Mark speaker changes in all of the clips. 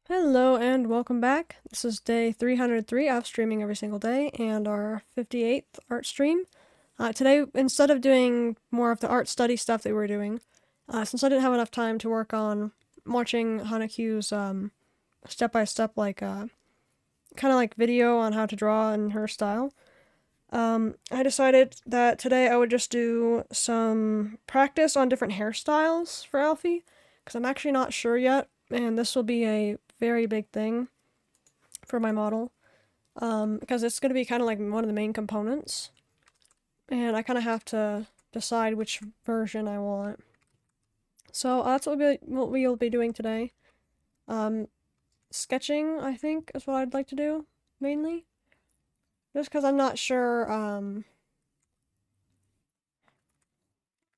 Speaker 1: Hello and welcome back. This is day 303 of streaming every single day and our 58th art stream. Today, instead of doing more of the art study stuff that we were doing, since I didn't have enough time to work on watching Hanakyu's step-by-step kind of like video on how to draw in her style, I decided that today I would just do some practice on different hairstyles for Alfie, because I'm actually not sure yet, and this will be a very big thing for my model, because it's going to be kind of like one of the main components, and I kind of have to decide which version I want. So that's what we'll be doing today. Sketching, I think, is what I'd like to do, mainly. Just because I'm not sure, I'm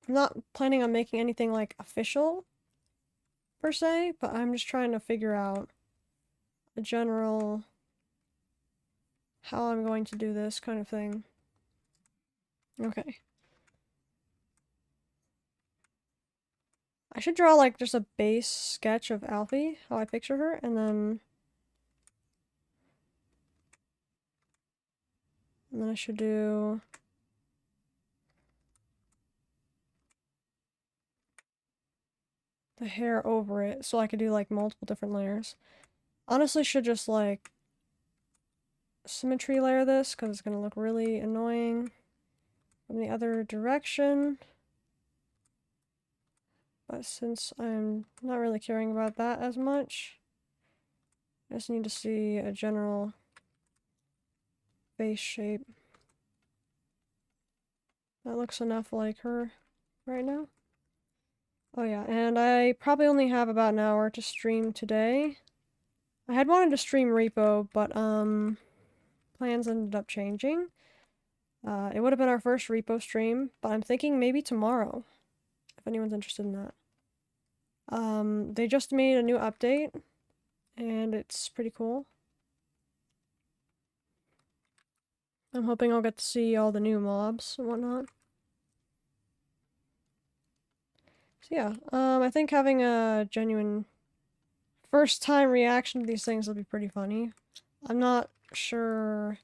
Speaker 1: not planning on making anything, like, official, per se, but I'm just trying to figure out a general how I'm going to do this kind of thing. Okay. I should draw, like, just a base sketch of Alfie, how I picture her, and then I should do the hair over it, so I could do, like, multiple different layers. Honestly, should just, like, symmetry layer this, because it's gonna look really annoying from the other direction. But since I'm not really caring about that as much, I just need to see a general face shape. That looks enough like her right now. Oh yeah, and I probably only have about an hour to stream today. I had wanted to stream REPO, but plans ended up changing. It would have been our first REPO stream, but I'm thinking maybe tomorrow, if anyone's interested in that. They just made a new update, and it's pretty cool. I'm hoping I'll get to see all the new mobs and whatnot. So yeah, I think having a genuine first time reaction to these things will be pretty funny. I'm not sure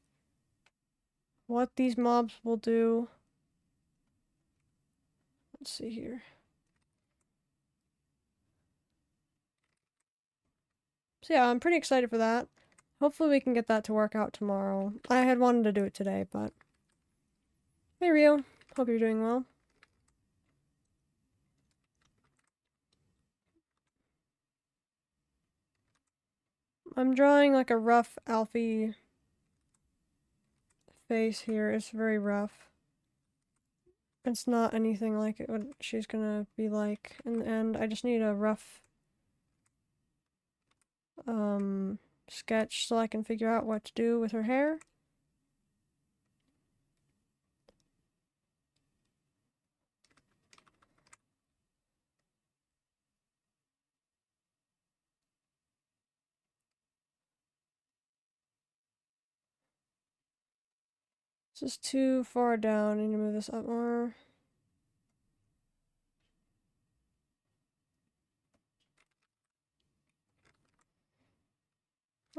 Speaker 1: what these mobs will do. Let's see here. So yeah, I'm pretty excited for that. Hopefully we can get that to work out tomorrow. I had wanted to do it today, but... Hey Rio, hope you're doing well. I'm drawing like a rough Alfie face here. It's very rough. It's not anything like what she's gonna be like in the end. I just need a rough sketch so I can figure out what to do with her hair. This is too far down. I need to move this up more.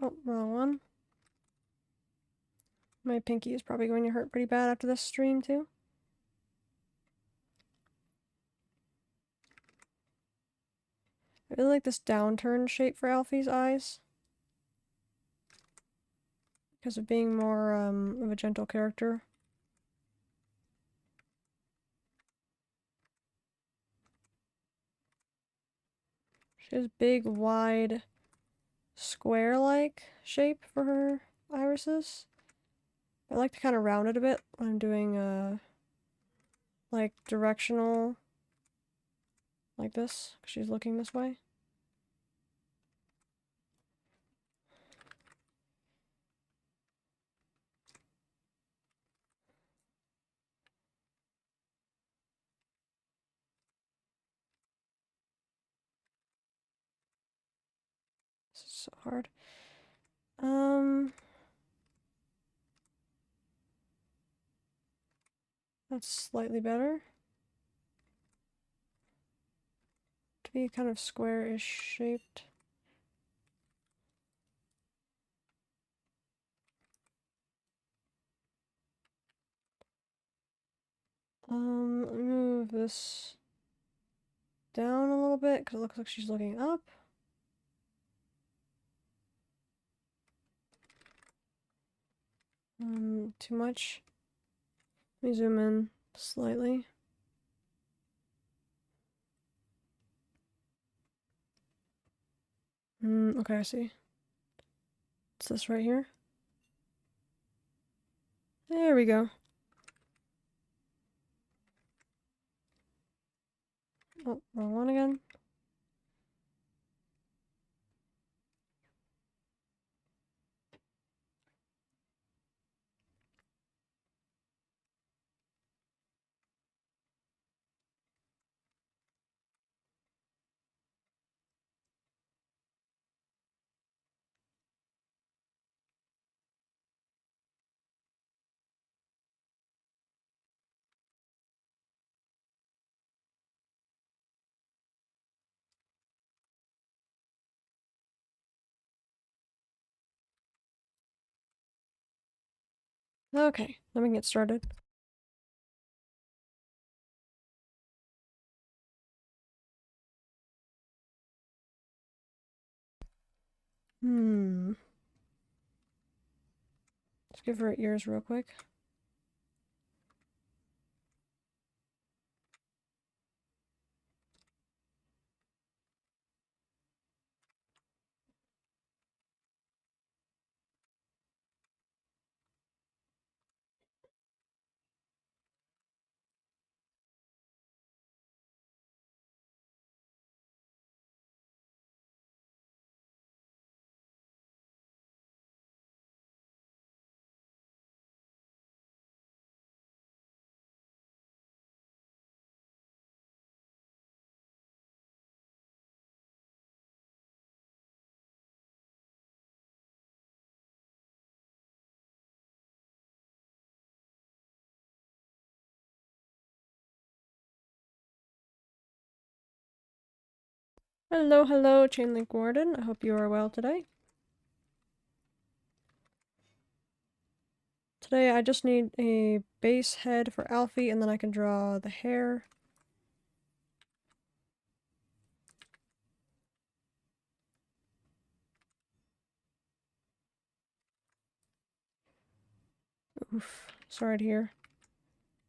Speaker 1: Oh, wrong one. My pinky is probably going to hurt pretty bad after this stream, too. I really like this downturn shape for Alfie's eyes, because of being more of a gentle character. She has big, wide, square-like shape for her irises. I like to kind of round it a bit when I'm doing like directional, like this, because she's looking this way. This is so hard. That's slightly better. To be kind of square-ish shaped. Let me move this down a little bit because it looks like she's looking up. Too much. Let me zoom in slightly. Okay, I see. It's this right here. There we go. Oh, wrong one again. Okay, let me get started. Let's give her ears real quick. Hello, hello, Chainlink Warden. I hope you are well today. Today I just need a base head for Alfie and then I can draw the hair. Oof, sorry to hear.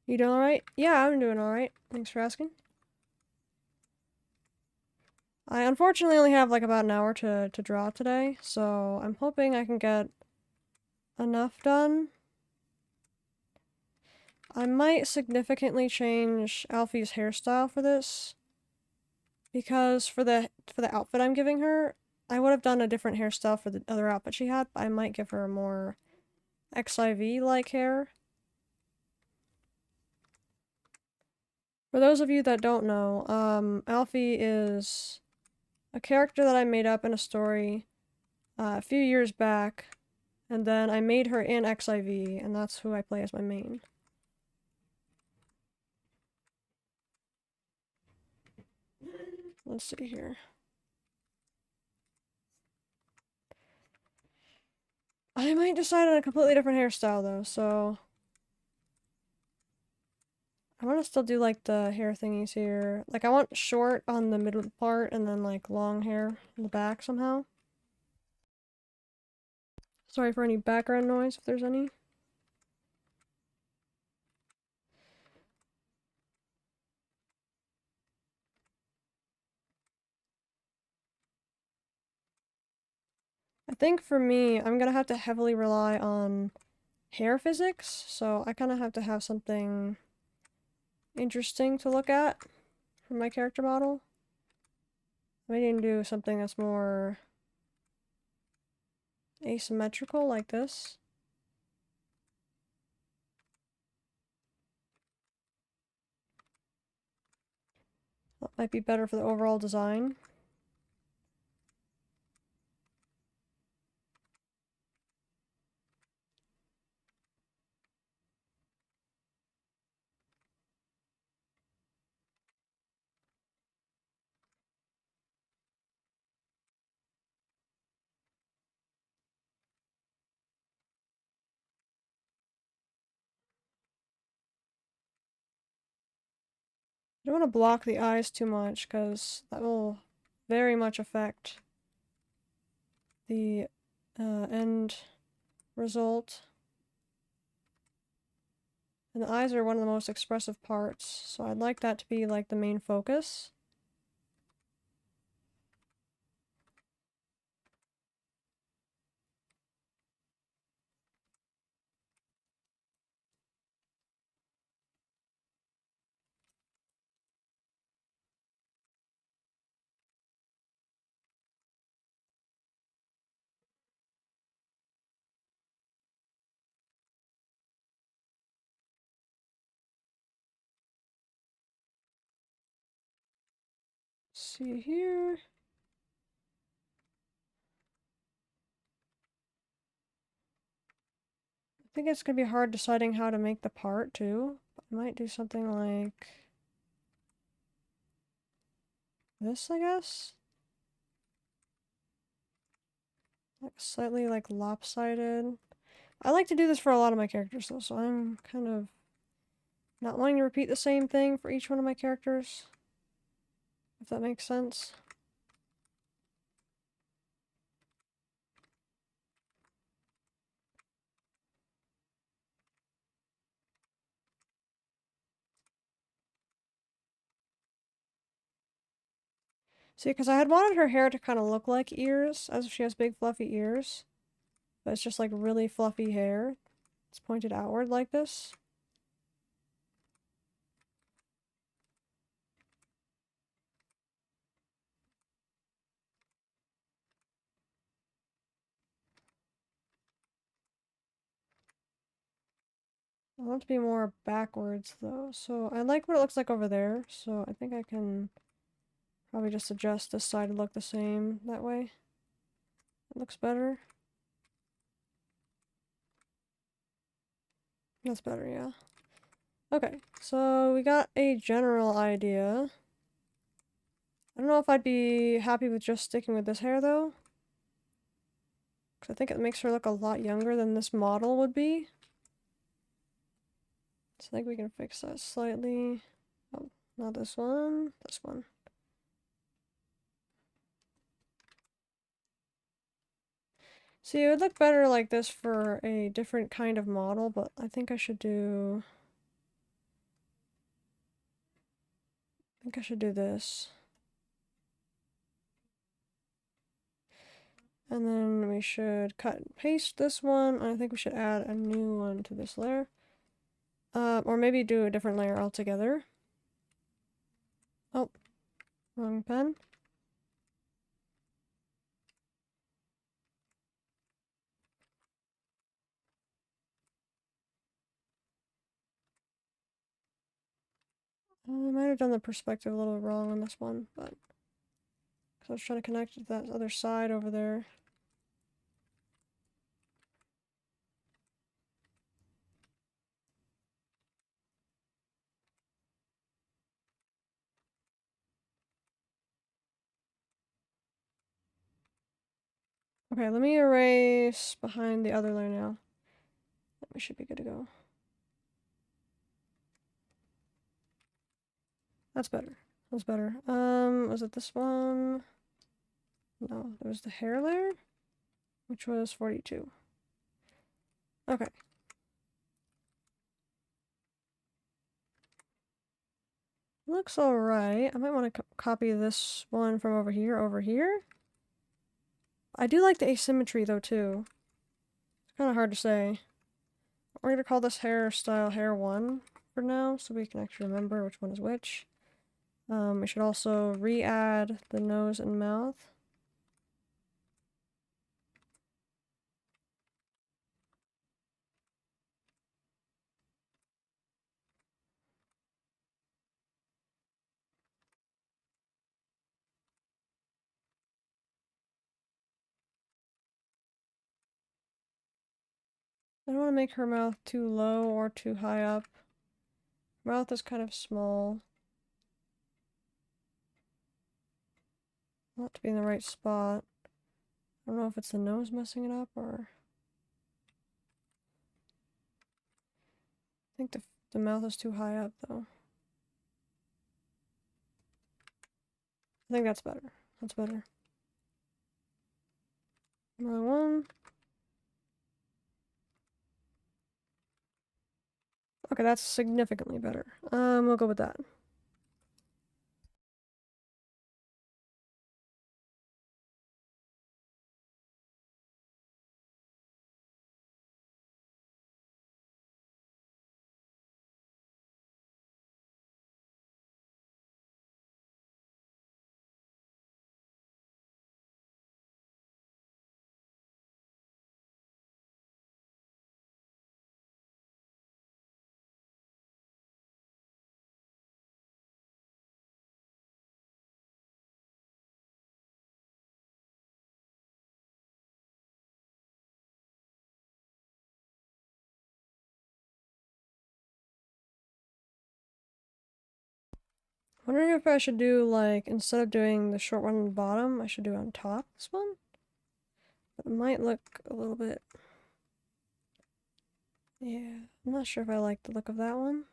Speaker 1: You doing alright? Yeah, I'm doing alright. Thanks for asking. I unfortunately only have like about an hour to draw today, so I'm hoping I can get enough done. I might significantly change Alfie's hairstyle for this, because for the outfit I'm giving her, I would have done a different hairstyle for the other outfit she had, but I might give her a more XIV-like hair. For those of you that don't know, Alfie is a character that I made up in a story a few years back, and then I made her in XIV, and that's who I play as my main. Let's see here. I might decide on a completely different hairstyle though, so I want to still do like the hair thingies here. Like I want short on the middle part and then like long hair in the back somehow. Sorry for any background noise if there's any. I think for me, I'm gonna have to heavily rely on hair physics, so I kind of have to have something interesting to look at for my character model. I need to do something that's more asymmetrical like this. That might be better for the overall design. don't want to block the eyes too much because that will very much affect the end result. And the eyes are one of the most expressive parts, so I'd like that to be like the main focus. See here. I think it's gonna be hard deciding how to make the part too. I might do something like this, I guess. Like slightly like lopsided. I like to do this for a lot of my characters though, so I'm kind of not wanting to repeat the same thing for each one of my characters. If that makes sense. See, because I had wanted her hair to kind of look like ears, as if she has big fluffy ears. But it's just like really fluffy hair. It's pointed outward like this. I want it to be more backwards though, so I like what it looks like over there, so I think I can probably just adjust this side to look the same that way. It looks better. That's better, yeah. Okay, so we got a general idea. I don't know if I'd be happy with just sticking with this hair though, because I think it makes her look a lot younger than this model would be. So I think we can fix that slightly. Oh, not this one, this one. See, it would look better like this for a different kind of model, but I think I should do... I think I should do this. And then we should cut and paste this one. I think we should add a new one to this layer. Or maybe do a different layer altogether. Oh, wrong pen. I might have done the perspective a little wrong on this one, but... because I was trying to connect to that other side over there. Okay, let me erase behind the other layer now. We should be good to go. That's better. That's better. Was it this one? No, there was the hair layer, which was 42. Okay. Looks alright. I might want to copy this one from over here. I do like the asymmetry though too. It's kind of hard to say. We're going to call this hairstyle hair 1 for now, so we can actually remember which one is which. We should also re-add the nose and mouth. I don't want to make her mouth too low or too high up. Her mouth is kind of small. I want it to be in the right spot. I don't know if it's the nose messing it up or... I think the mouth is too high up though. think that's better. That's better. Another one. Okay, that's significantly better. We'll go with that. Wondering if I should do, like, instead of doing the short one on the bottom, I should do on top this one. But it might look a little bit... Yeah, I'm not sure if I like the look of that one.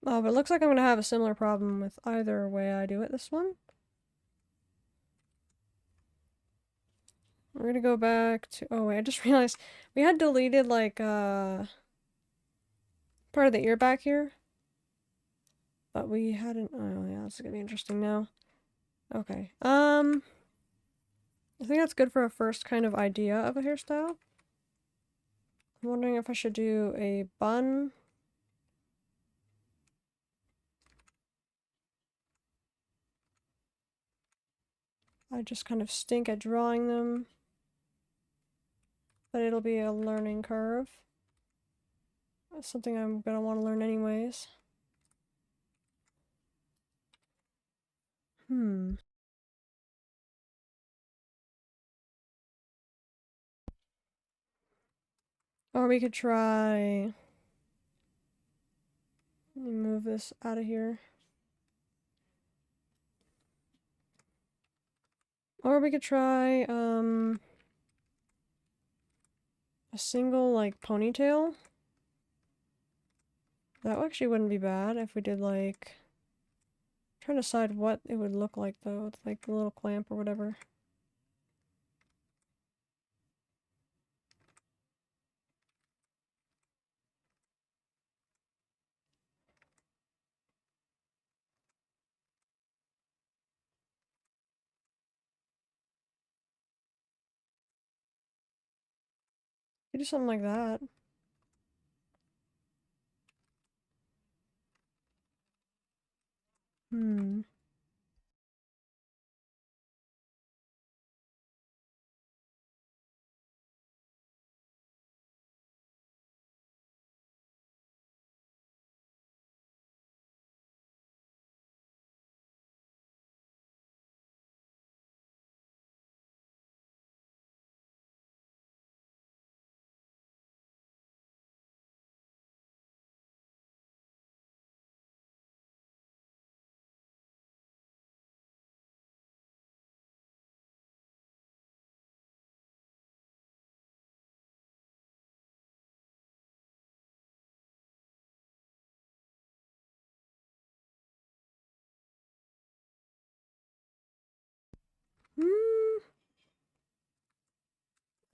Speaker 1: Oh, but it looks like I'm gonna have a similar problem with either way I do it this one. We're gonna go back to... Oh wait, I just realized we had deleted, like, part of the ear back here. But we hadn't... Oh yeah, this is gonna be interesting now. Okay, I think that's good for a first kind of idea of a hairstyle. I'm wondering if I should do a bun. I just kind of stink at drawing them. But it'll be a learning curve. That's something I'm gonna want to learn anyways. Or we could try... Let me move this out of here. Or we could try, a single, like, ponytail. That actually wouldn't be bad if we did, like... I'm trying to decide what it would look like, though. With, like, a little clamp or whatever. You do something like that.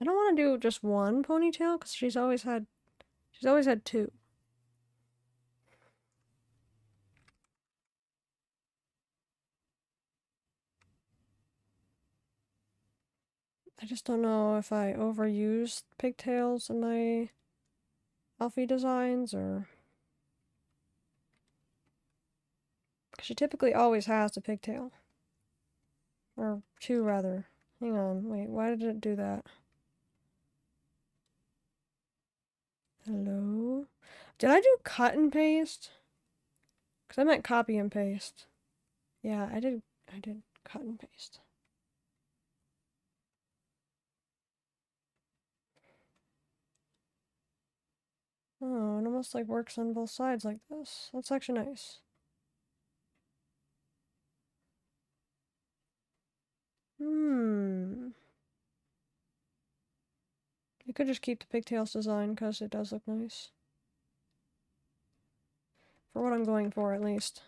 Speaker 1: I don't want to do just one ponytail, because she's always had two. I just don't know if I overused pigtails in my Alfie designs, or... Because she typically always has a pigtail. Or two, rather. Hang on, wait, why did it do that? Hello? Did I do cut and paste? Because I meant copy and paste. Yeah, I did cut and paste. Oh, it almost like works on both sides like this. That's actually nice. You could just keep the pigtails design because it does look nice. For what I'm going for, at least.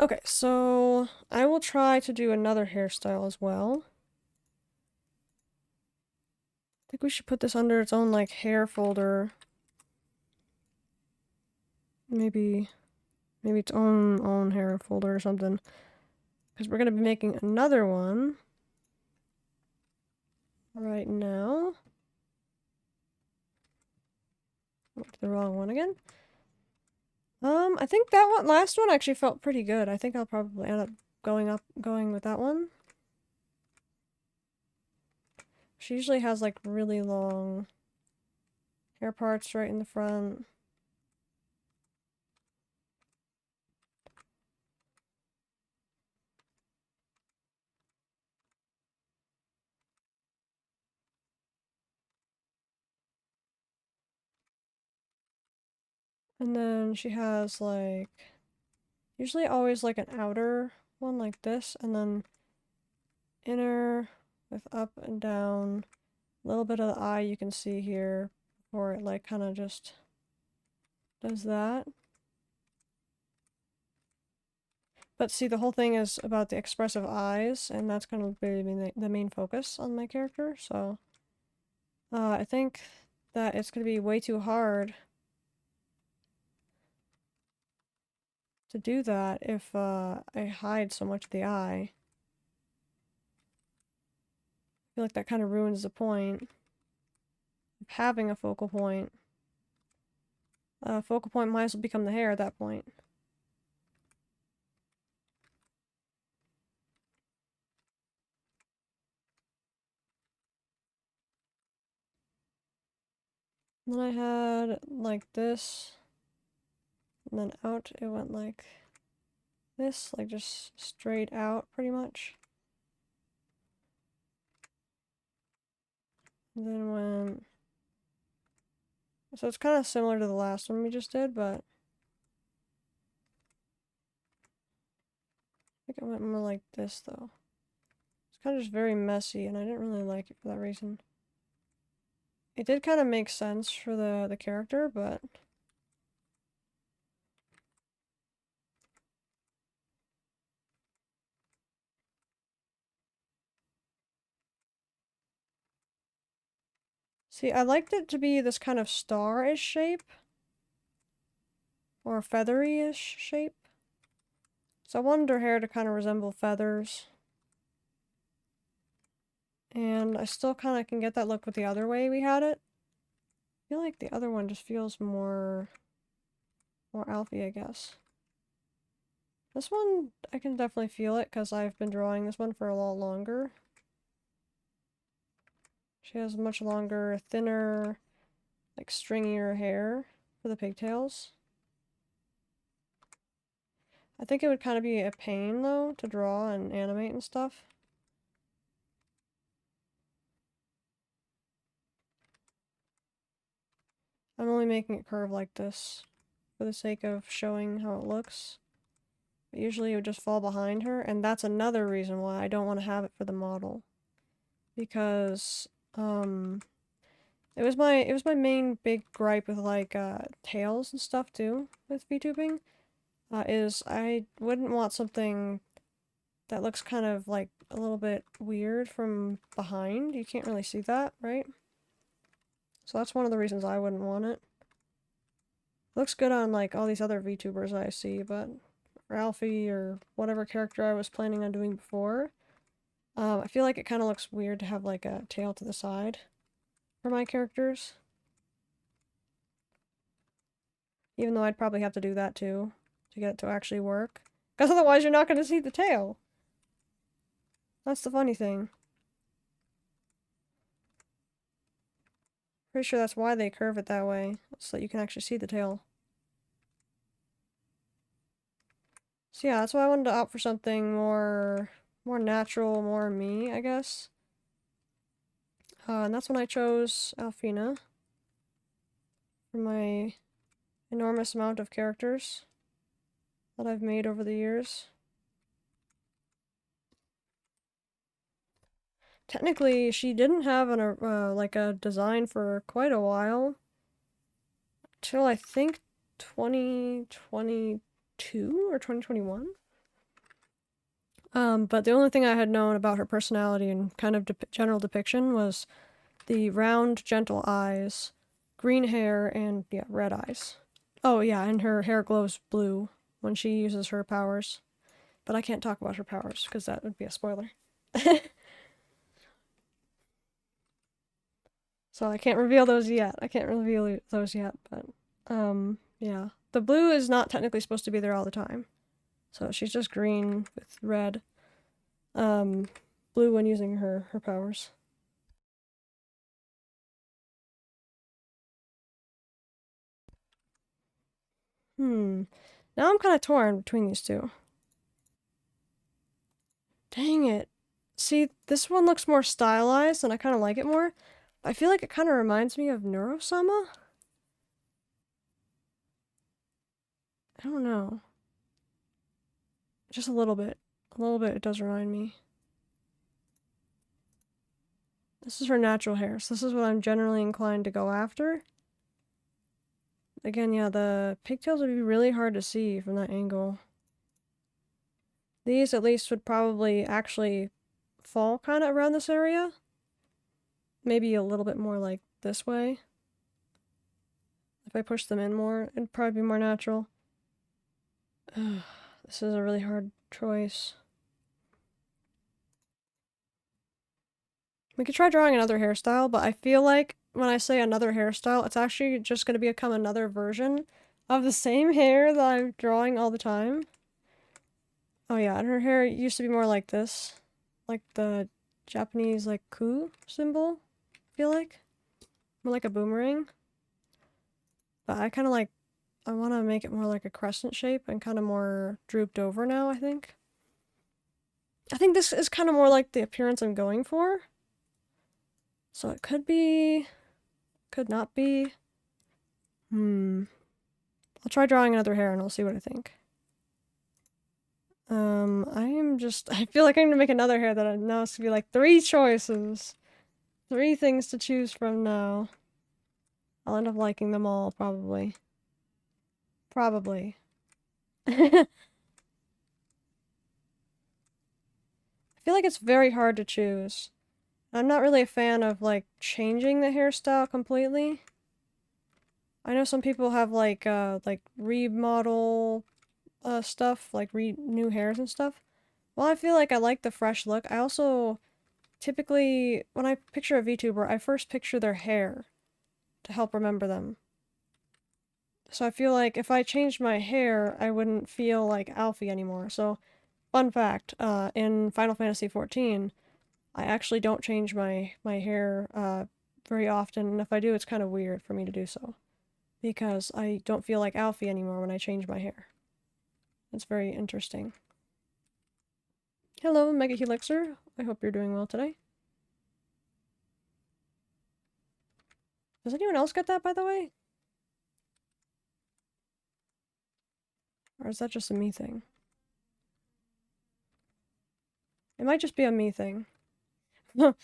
Speaker 1: Okay, so I will try to do another hairstyle as well. I think we should put this under its own, like, hair folder. Maybe its own hair folder or something. Because we're going to be making another one right now. Went to the wrong one again. I think that last one actually felt pretty good. I think I'll probably end up going with that one. She usually has like really long hair parts right in the front. And then she has like, usually always like an outer one like this, and then inner with up and down. A little bit of the eye you can see here, or it like kind of just does that. But see, the whole thing is about the expressive eyes, and that's kind of the main focus on my character, so I think that it's going to be way too hard to do that if I hide so much of the eye. I feel like that kind of ruins the point of having a focal point. Focal point might as well become the hair at that point. And then I had like this, and then out it went like this, like just straight out pretty much. And then went... So it's kind of similar to the last one we just did, but I think I went more like this though. It's kind of just very messy, and I didn't really like it for that reason. It did kind of make sense for the character, but see, I liked it to be this kind of star-ish shape, or feathery-ish shape. So I wanted her hair to kind of resemble feathers. And I still kind of can get that look with the other way we had it. I feel like the other one just feels more Alfie, I guess. This one, I can definitely feel it because I've been drawing this one for a lot longer. She has much longer, thinner, like stringier hair for the pigtails. I think it would kind of be a pain, though, to draw and animate and stuff. I'm only making it curve like this for the sake of showing how it looks. But usually it would just fall behind her, and that's another reason why I don't want to have it for the model. Because, it was my main big gripe with, like, tails and stuff, too, with VTubing. Is I wouldn't want something that looks kind of, like, a little bit weird from behind. You can't really see that, right? So that's one of the reasons I wouldn't want it. Looks good on, like, all these other VTubers I see, but for Alfie or whatever character I was planning on doing before, I feel like it kind of looks weird to have, like, a tail to the side for my characters. Even though I'd probably have to do that, too, to get it to actually work. Because otherwise you're not going to see the tail. That's the funny thing. Pretty sure that's why they curve it that way, so that you can actually see the tail. So yeah, that's why I wanted to opt for something more more natural, more me, I guess. And that's when I chose Alfina for my enormous amount of characters that I've made over the years. Technically, she didn't have like a design for quite a while. Till I think 2022 or 2021. But the only thing I had known about her personality and kind of general depiction was the round, gentle eyes, green hair, and yeah, red eyes. Oh yeah, and her hair glows blue when she uses her powers. But I can't talk about her powers because that would be a spoiler. So I can't reveal those yet. But yeah. The blue is not technically supposed to be there all the time. So she's just green with red. Blue when using her powers. Now I'm kind of torn between these two. Dang it. See, this one looks more stylized and I kind of like it more. I feel like it kind of reminds me of Neurosama. I don't know. Just a little bit. A little bit it does remind me. This is her natural hair, so this is what I'm generally inclined to go after. Again, yeah, the pigtails would be really hard to see from that angle. These, at least, would probably actually fall kind of around this area. Maybe a little bit more like this way. If I push them in more, it'd probably be more natural. This is a really hard choice. We could try drawing another hairstyle, but I feel like when I say another hairstyle, it's actually just going to become another version of the same hair that I'm drawing all the time. Oh yeah, and her hair used to be more like this. Like the Japanese, like, ku symbol, I feel like. More like a boomerang. But I kind of like, I want to make it more like a crescent shape and kind of more drooped over now, I think. I think this is kind of more like the appearance I'm going for. So it could be, could not be. I'll try drawing another hair and I'll see what I think. I feel like I'm gonna make another hair that now it's gonna be like 3 choices. 3 things to choose from now. I'll end up liking them all, probably. Probably. I feel like it's very hard to choose. I'm not really a fan of, like, changing the hairstyle completely. I know some people have, like remodel stuff, like new hairs and stuff. Well, I feel like I like the fresh look. I also typically, when I picture a VTuber, I first picture their hair to help remember them. So I feel like if I changed my hair, I wouldn't feel like Alfie anymore. So, fun fact, in Final Fantasy XIV, I actually don't change my hair very often, and if I do, it's kind of weird for me to do so. Because I don't feel like Alfie anymore when I change my hair. It's very interesting. Hello, Mega Helixer. I hope you're doing well today. Does anyone else get that, by the way? Or is that just a me thing? It might just be a me thing. But,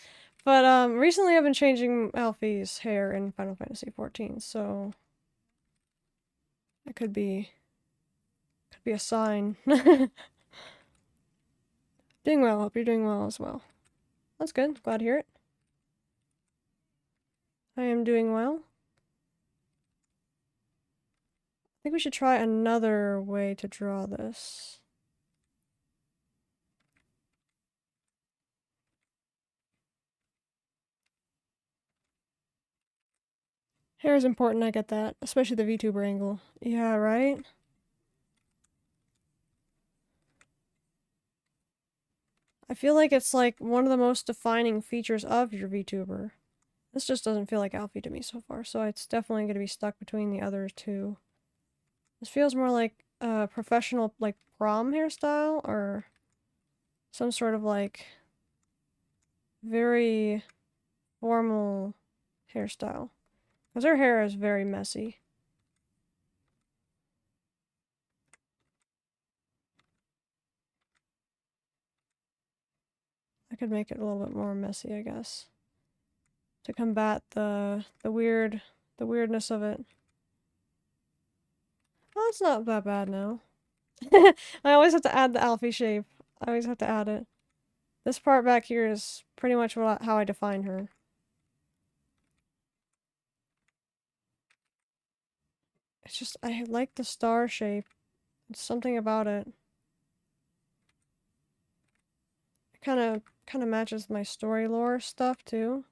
Speaker 1: recently I've been changing Alfie's hair in Final Fantasy XIV, so... It could be a sign. Doing well, hope you're doing well as well. That's good, glad to hear it. I am doing well. I think we should try another way to draw this. Hair is important, I get that. Especially the VTuber angle. Yeah, right? I feel like it's like one of the most defining features of your VTuber. This just doesn't feel like Alfie to me so far, so it's definitely going to be stuck between the other two. This feels more like a professional, like, prom hairstyle, or some sort of like very formal hairstyle. Because her hair is very messy. I could make it a little bit more messy, I guess, to combat the weirdness of it. Well, it's not that bad now. I always have to add the Alfie shape. I always have to add it. This part back here is pretty much how I define her. It's just, I like the star shape. It's something about it. It kind of matches my story lore stuff too.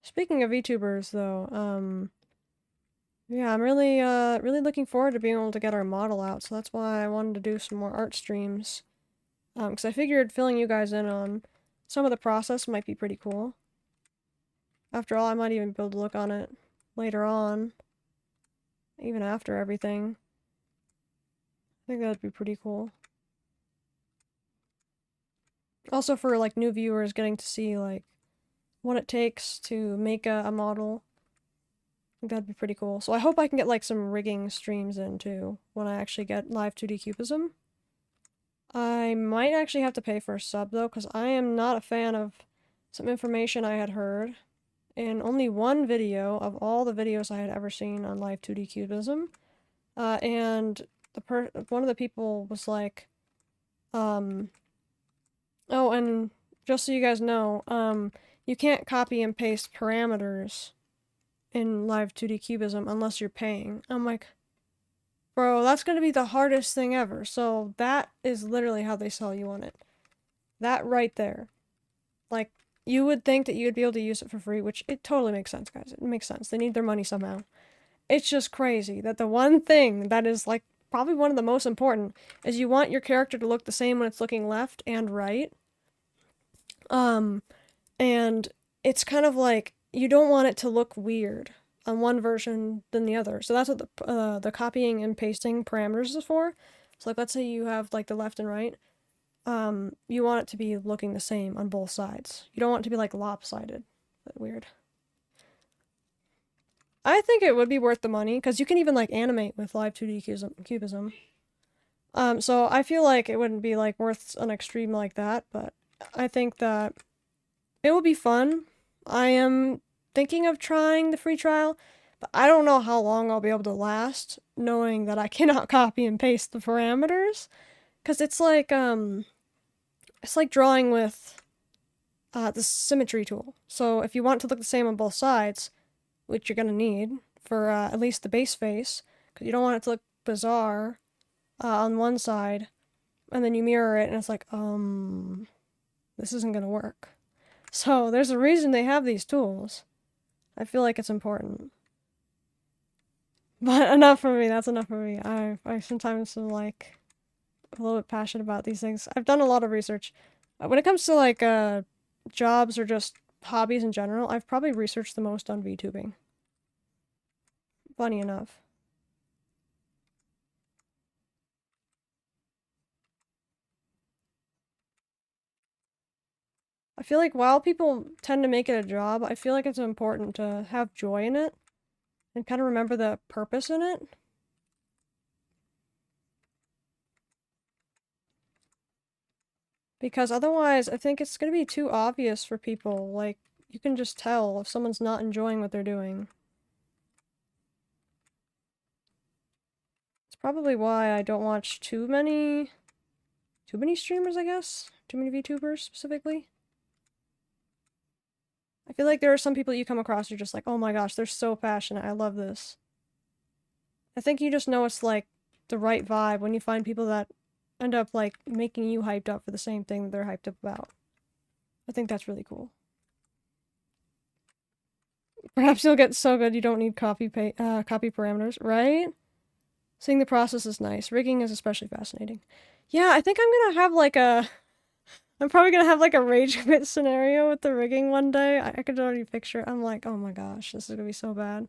Speaker 1: Speaking of VTubers though, yeah, I'm really looking forward to being able to get our model out, so that's why I wanted to do some more art streams. Because I figured filling you guys in on some of the process might be pretty cool. After all, I might even be able to look on it later on. Even after everything. I think that'd be pretty cool. Also for, like, new viewers getting to see, like, what it takes to make a model. I think that'd be pretty cool. So I hope I can get, like, some rigging streams in, too, when I actually get live 2D Cubism. I might actually have to pay for a sub, though, because I am not a fan of some information I had heard in only one video of all the videos I had ever seen on live 2D Cubism. And one of the people was like, oh, and just so you guys know, you can't copy and paste parameters in live 2D Cubism unless you're paying. I'm like, bro, that's gonna be the hardest thing ever. So that is literally how they sell you on it. That right there. Like, you would think that you'd be able to use it for free, which it totally makes sense, guys. It makes sense. They need their money somehow. It's just crazy that the one thing that is, like, probably one of the most important is you want your character to look the same when it's looking left and right. And it's kind of like, you don't want it to look weird on one version than the other. So that's what the copying and pasting parameters is for. So, like, let's say you have, like, the left and right. You want it to be looking the same on both sides. You don't want it to be, like, lopsided. That's weird. I think it would be worth the money, because you can even, like, animate with live 2D Cubism. So I feel like it wouldn't be, like, worth an extreme like that, but I think that it will be fun. I am thinking of trying the free trial, but I don't know how long I'll be able to last, knowing that I cannot copy and paste the parameters. Because it's like drawing with the symmetry tool. So if you want it to look the same on both sides, which you're going to need for at least the base face, because you don't want it to look bizarre on one side, and then you mirror it and it's like, this isn't going to work. So there's a reason they have these tools. I feel like it's important. But enough for me, that's enough for me. I sometimes am, like, a little bit passionate about these things. I've done a lot of research. When it comes to, like, jobs or just hobbies in general, I've probably researched the most on VTubing. Funny enough. I feel like while people tend to make it a job, I feel like it's important to have joy in it and kind of remember the purpose in it. Because otherwise, I think it's going to be too obvious for people. Like, you can just tell if someone's not enjoying what they're doing. It's probably why I don't watch too many streamers, I guess? Too many VTubers, specifically. I feel like there are some people you come across you're just like, oh my gosh, they're so passionate, I love this. I think you just know it's, like, the right vibe when you find people that end up, like, making you hyped up for the same thing that they're hyped up about. I think that's really cool. Perhaps you'll get so good you don't need copy parameters, right? Seeing the process is nice. Rigging is especially fascinating. Yeah, I think I'm gonna have, like, I'm probably gonna have, like, a rage quit scenario with the rigging one day. I could already picture it. I'm like, oh my gosh, this is gonna be so bad.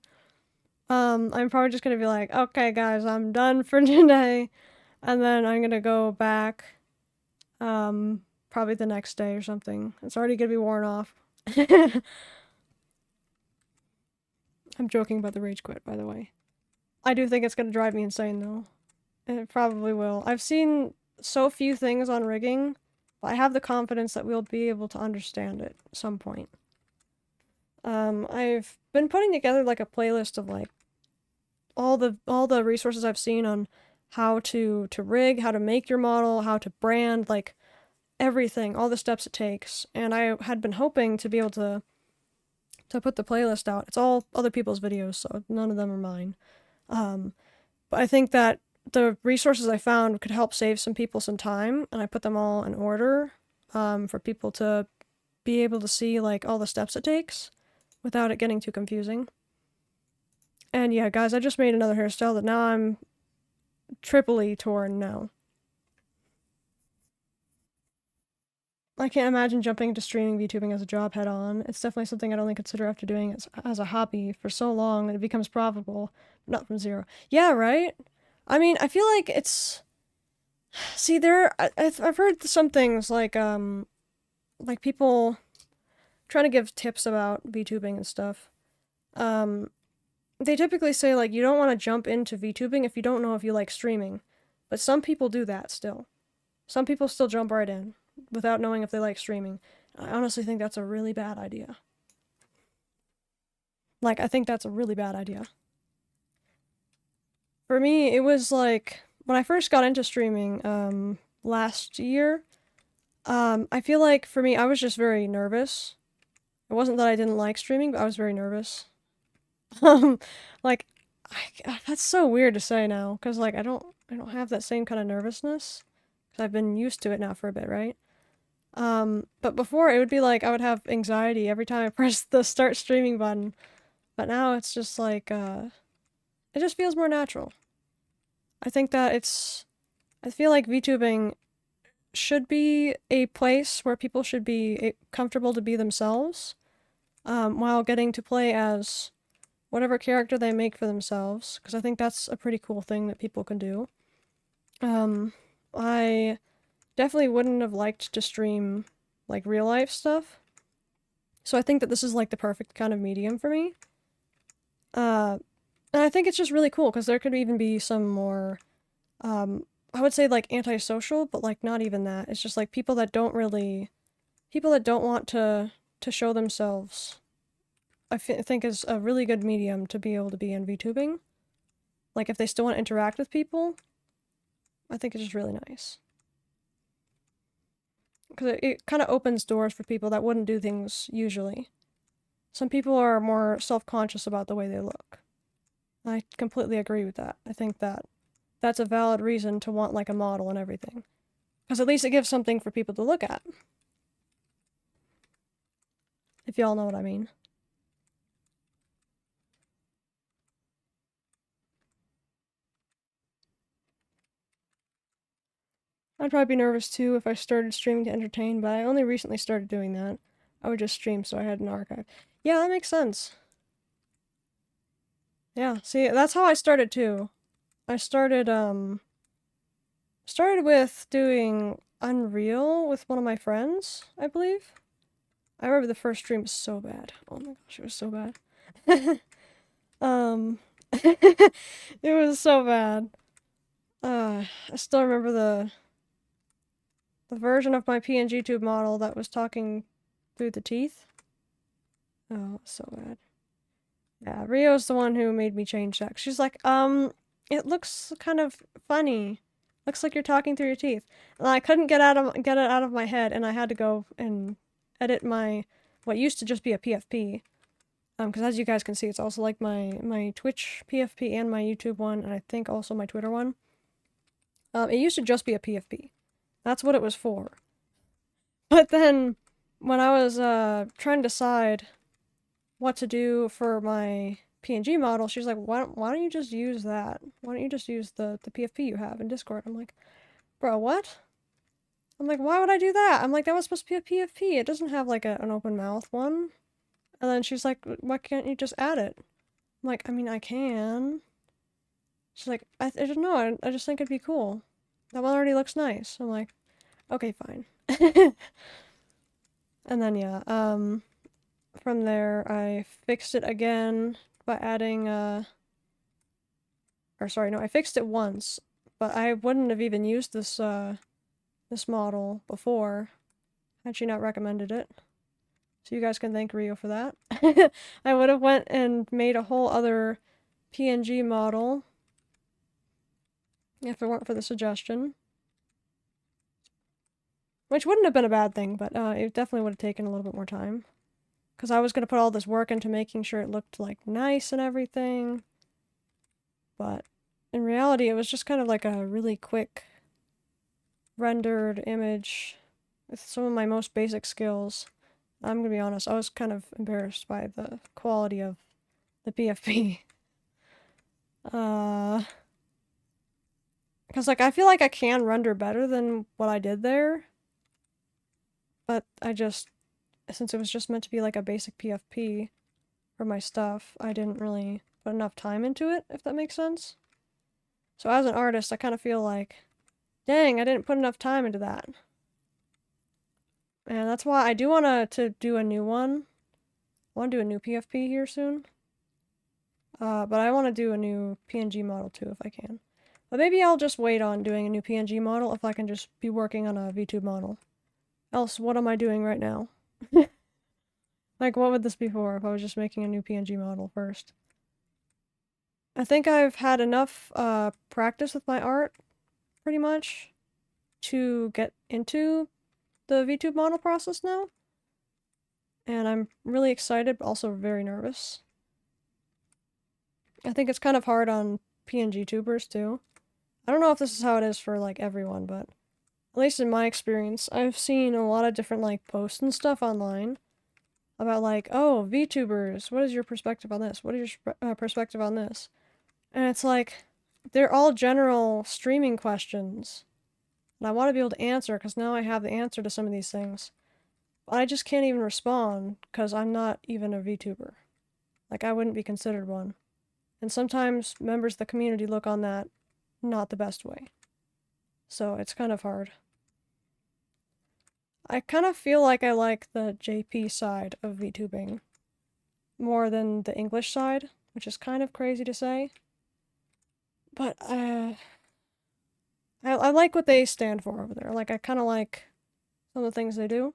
Speaker 1: I'm probably just gonna be like, okay guys, I'm done for today. And then I'm gonna go back, probably the next day or something. It's already gonna be worn off. I'm joking about the rage quit, by the way. I do think it's gonna drive me insane though. It probably will. I've seen so few things on rigging, but I have the confidence that we'll be able to understand it at some point. I've been putting together like a playlist of like all the resources I've seen on how to rig, how to make your model, how to brand, like everything, all the steps it takes. And I had been hoping to be able to put the playlist out. It's all other people's videos, so none of them are mine. But I think that the resources I found could help save some people some time, and I put them all in order for people to be able to see like all the steps it takes without it getting too confusing. And yeah, guys, I just made another hairstyle that now I'm triply torn now. I can't imagine jumping into streaming VTubing as a job head on. It's definitely something I'd only consider after doing it as a hobby for so long that it becomes profitable, not from zero. Yeah, right? I mean, I feel like it's... See, I've heard some things like people trying to give tips about VTubing and stuff. They typically say, like, you don't want to jump into VTubing if you don't know if you like streaming. But some people do that still. Some people still jump right in without knowing if they like streaming. I honestly think that's a really bad idea. Like, I think that's a really bad idea. For me, it was like, when I first got into streaming, last year, I feel like for me, I was just very nervous. It wasn't that I didn't like streaming, but I was very nervous. Like, that's so weird to say now, because, like, I don't have that same kind of nervousness, because I've been used to it now for a bit, right? But before, it would be like, I would have anxiety every time I pressed the start streaming button, but now it's just like, it just feels more natural. I think that I feel like VTubing should be a place where people should be comfortable to be themselves, while getting to play as whatever character they make for themselves, because I think that's a pretty cool thing that people can do. I definitely wouldn't have liked to stream, like, real-life stuff, so I think that this is, like, the perfect kind of medium for me. And I think it's just really cool, because there could even be some more, I would say, like, antisocial, but, like, not even that. It's just, like, people that don't want to show themselves, I think is a really good medium to be able to be in VTubing. Like, if they still want to interact with people, I think it's just really nice. Because it kind of opens doors for people that wouldn't do things usually. Some people are more self-conscious about the way they look. I completely agree with that. I think that that's a valid reason to want, like, a model and everything. Because at least it gives something for people to look at. If y'all know what I mean. I'd probably be nervous too if I started streaming to entertain, but I only recently started doing that. I would just stream so I had an archive. Yeah, that makes sense. Yeah, see, that's how I started too. I started with doing Unreal with one of my friends, I believe. I remember the first stream was so bad. Oh my gosh, it was so bad. It was so bad. I still remember the version of my PNGtube model that was talking through the teeth. Oh, so bad. Yeah, Rio's the one who made me change that. She's like, it looks kind of funny. Looks like you're talking through your teeth. And I couldn't get it out of my head, and I had to go and edit what used to just be a PFP. Because as you guys can see, it's also like my Twitch PFP and my YouTube one, and I think also my Twitter one. It used to just be a PFP. That's what it was for. But then, when I was trying to decide what to do for my PNG model, she's like, why don't you just use that? Why don't you just use the PFP you have in Discord? I'm like, bro, what? I'm like, why would I do that? I'm like, that was supposed to be a PFP. It doesn't have, like, an open mouth one. And then she's like, why can't you just add it? I'm like, I mean, I can. She's like, I don't know, I just think it'd be cool. That one already looks nice. I'm like, okay, fine. And then, yeah, from there, I fixed it again by adding, or sorry, no, I fixed it once, but I wouldn't have even used this, this model before had she not recommended it. So you guys can thank Rio for that. I would have went and made a whole other PNG model if it weren't for the suggestion. Which wouldn't have been a bad thing, but it definitely would have taken a little bit more time. Because I was going to put all this work into making sure it looked, like, nice and everything. But in reality, it was just kind of like a really quick rendered image with some of my most basic skills. I'm gonna be honest, I was kind of embarrassed by the quality of the PFP. Because, like, I feel like I can render better than what I did there. But I just, since it was just meant to be like a basic PFP for my stuff, I didn't really put enough time into it, if that makes sense. So as an artist, I kind of feel like, dang, I didn't put enough time into that. And that's why I do want to do a new one. I want to do a new PFP here soon. But I want to do a new PNG model too, if I can. But maybe I'll just wait on doing a new PNG model if I can just be working on a VTube model. Else, what am I doing right now? Like, what would this be for if I was just making a new PNG model first? I think I've had enough practice with my art, pretty much, to get into the VTube model process now. And I'm really excited, but also very nervous. I think it's kind of hard on PNGtubers, too. I don't know if this is how it is for, like, everyone, but at least in my experience, I've seen a lot of different, like, posts and stuff online about, like, oh, VTubers, what is your perspective on this? What is your perspective on this? And it's like, they're all general streaming questions. And I want to be able to answer, because now I have the answer to some of these things. But I just can't even respond, because I'm not even a VTuber. Like, I wouldn't be considered one. And sometimes members of the community look on that not the best way. So it's kind of hard. I kind of feel like I like the JP side of VTubing more than the English side, which is kind of crazy to say. But I like what they stand for over there. Like, I kind of like some of the things they do.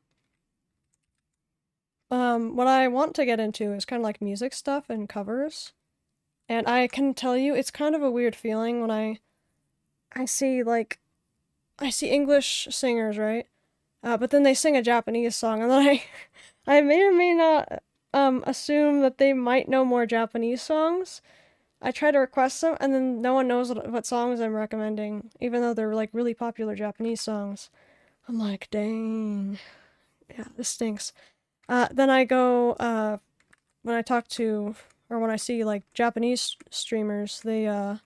Speaker 1: What I want to get into is kind of like music stuff and covers. And I can tell you, it's kind of a weird feeling when I see, like, I see English singers, right? But then they sing a Japanese song, and then I may or may not, assume that they might know more Japanese songs. I try to request them, and then no one knows what songs I'm recommending, even though they're, like, really popular Japanese songs. I'm like, dang. Yeah, this stinks. Then I go, when I talk to, or when I see, like, Japanese streamers, they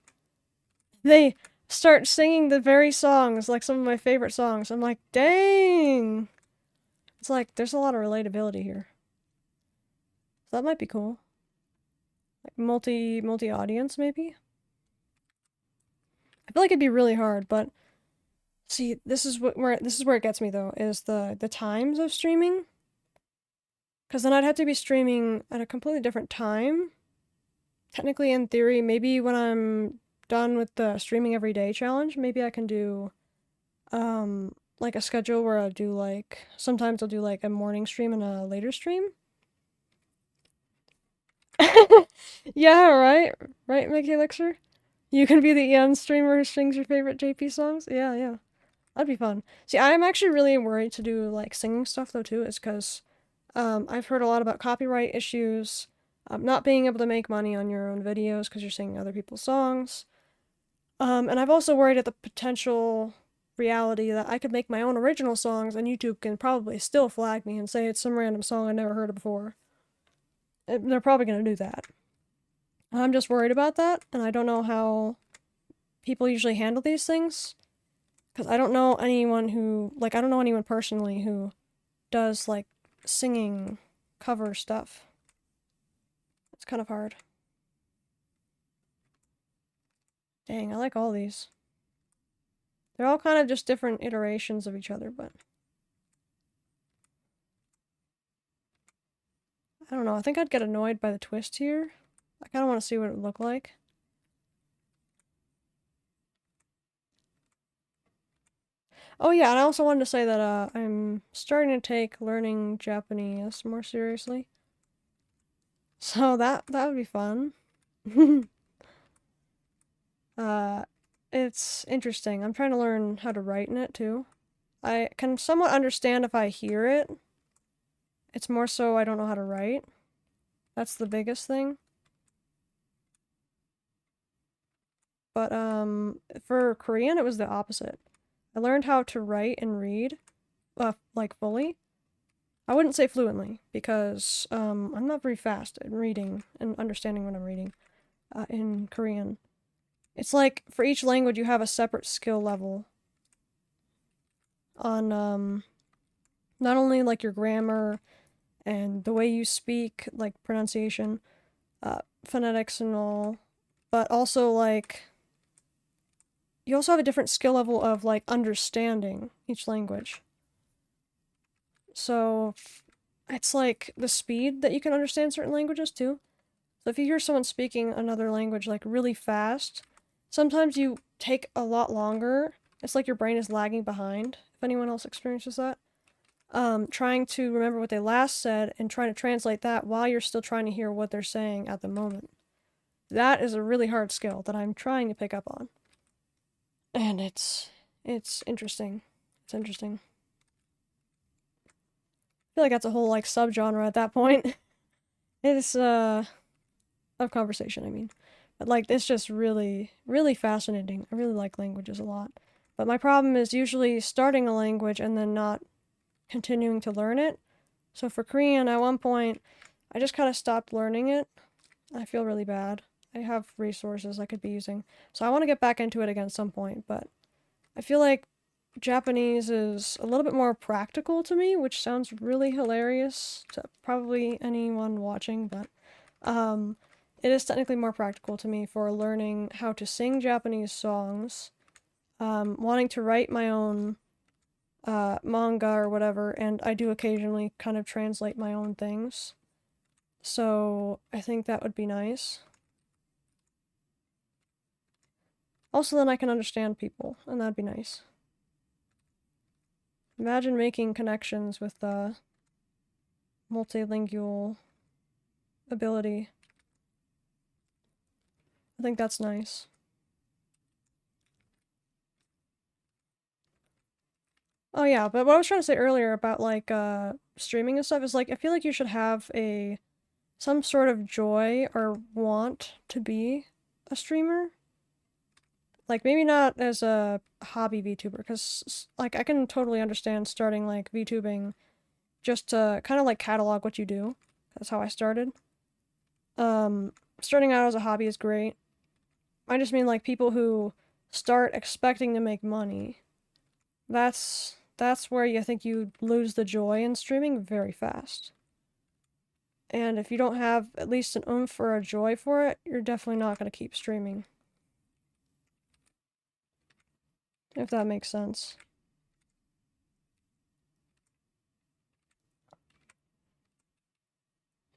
Speaker 1: start singing the very songs, like some of my favorite songs. I'm like, dang! It's like, there's a lot of relatability here. So that might be cool. Like, multi-audience, maybe? I feel like it'd be really hard, but see, this is where it gets me, though, is the times of streaming. Because then I'd have to be streaming at a completely different time. Technically, in theory, maybe when I'm done with the streaming every day challenge, maybe I can do, like a schedule where I'll do, like, sometimes I'll do, like, a morning stream and a later stream. Yeah, right? Right, Mickey Elixir? You can be the Eon streamer who sings your favorite JP songs? Yeah, yeah. That'd be fun. See, I'm actually really worried to do, like, singing stuff, though, too, is because, I've heard a lot about copyright issues, not being able to make money on your own videos because you're singing other people's songs. And I've also worried at the potential reality that I could make my own original songs and YouTube can probably still flag me and say it's some random song I never heard of before. They're probably going to do that. I'm just worried about that, and I don't know how people usually handle these things. Because I don't know anyone who, like, I don't know anyone personally who does, like, singing cover stuff. It's kind of hard. Dang, I like all these. They're all kind of just different iterations of each other, but... I don't know, I think I'd get annoyed by the twist here. I kind of want to see what it would look like. Oh yeah, and I also wanted to say that I'm starting to take learning Japanese more seriously. So that would be fun. It's interesting. I'm trying to learn how to write in it too. I can somewhat understand if I hear it. It's more so I don't know how to write. That's the biggest thing. But for Korean it was the opposite. I learned how to write and read like fully. I wouldn't say fluently because I'm not very fast at reading and understanding what I'm reading in Korean. It's like for each language you have a separate skill level on not only like your grammar and the way you speak, like pronunciation, phonetics and all, but also like you also have a different skill level of like understanding each language. So it's like the speed that you can understand certain languages too. So if you hear someone speaking another language like really fast, sometimes you take a lot longer. It's like your brain is lagging behind, if anyone else experiences that. Trying to remember what they last said and trying to translate that while you're still trying to hear what they're saying at the moment. That is a really hard skill that I'm trying to pick up on. And it's interesting. It's interesting. I feel like that's a whole like subgenre at that point. It's of conversation, I mean. But like it's just really, really fascinating. I really like languages a lot. But my problem is usually starting a language and then not continuing to learn it. So for Korean, at one point, I just kind of stopped learning it. I feel really bad. I have resources I could be using. So I want to get back into it again at some point, but I feel like Japanese is a little bit more practical to me, which sounds really hilarious to probably anyone watching, but it is technically more practical to me for learning how to sing Japanese songs, wanting to write my own manga or whatever, and I do occasionally kind of translate my own things. So I think that would be nice. Also, then I can understand people, and that'd be nice. Imagine making connections with the multilingual ability. I think that's nice. Oh yeah, but what I was trying to say earlier about like streaming and stuff is like I feel like you should have some sort of joy or want to be a streamer. Like maybe not as a hobby VTuber, because like I can totally understand starting like VTubing just to kind of like catalog what you do. That's how I started. Starting out as a hobby is great. I just mean like people who start expecting to make money. That's where I think you lose the joy in streaming very fast. And if you don't have at least an oomph or a joy for it, you're definitely not going to keep streaming. If that makes sense.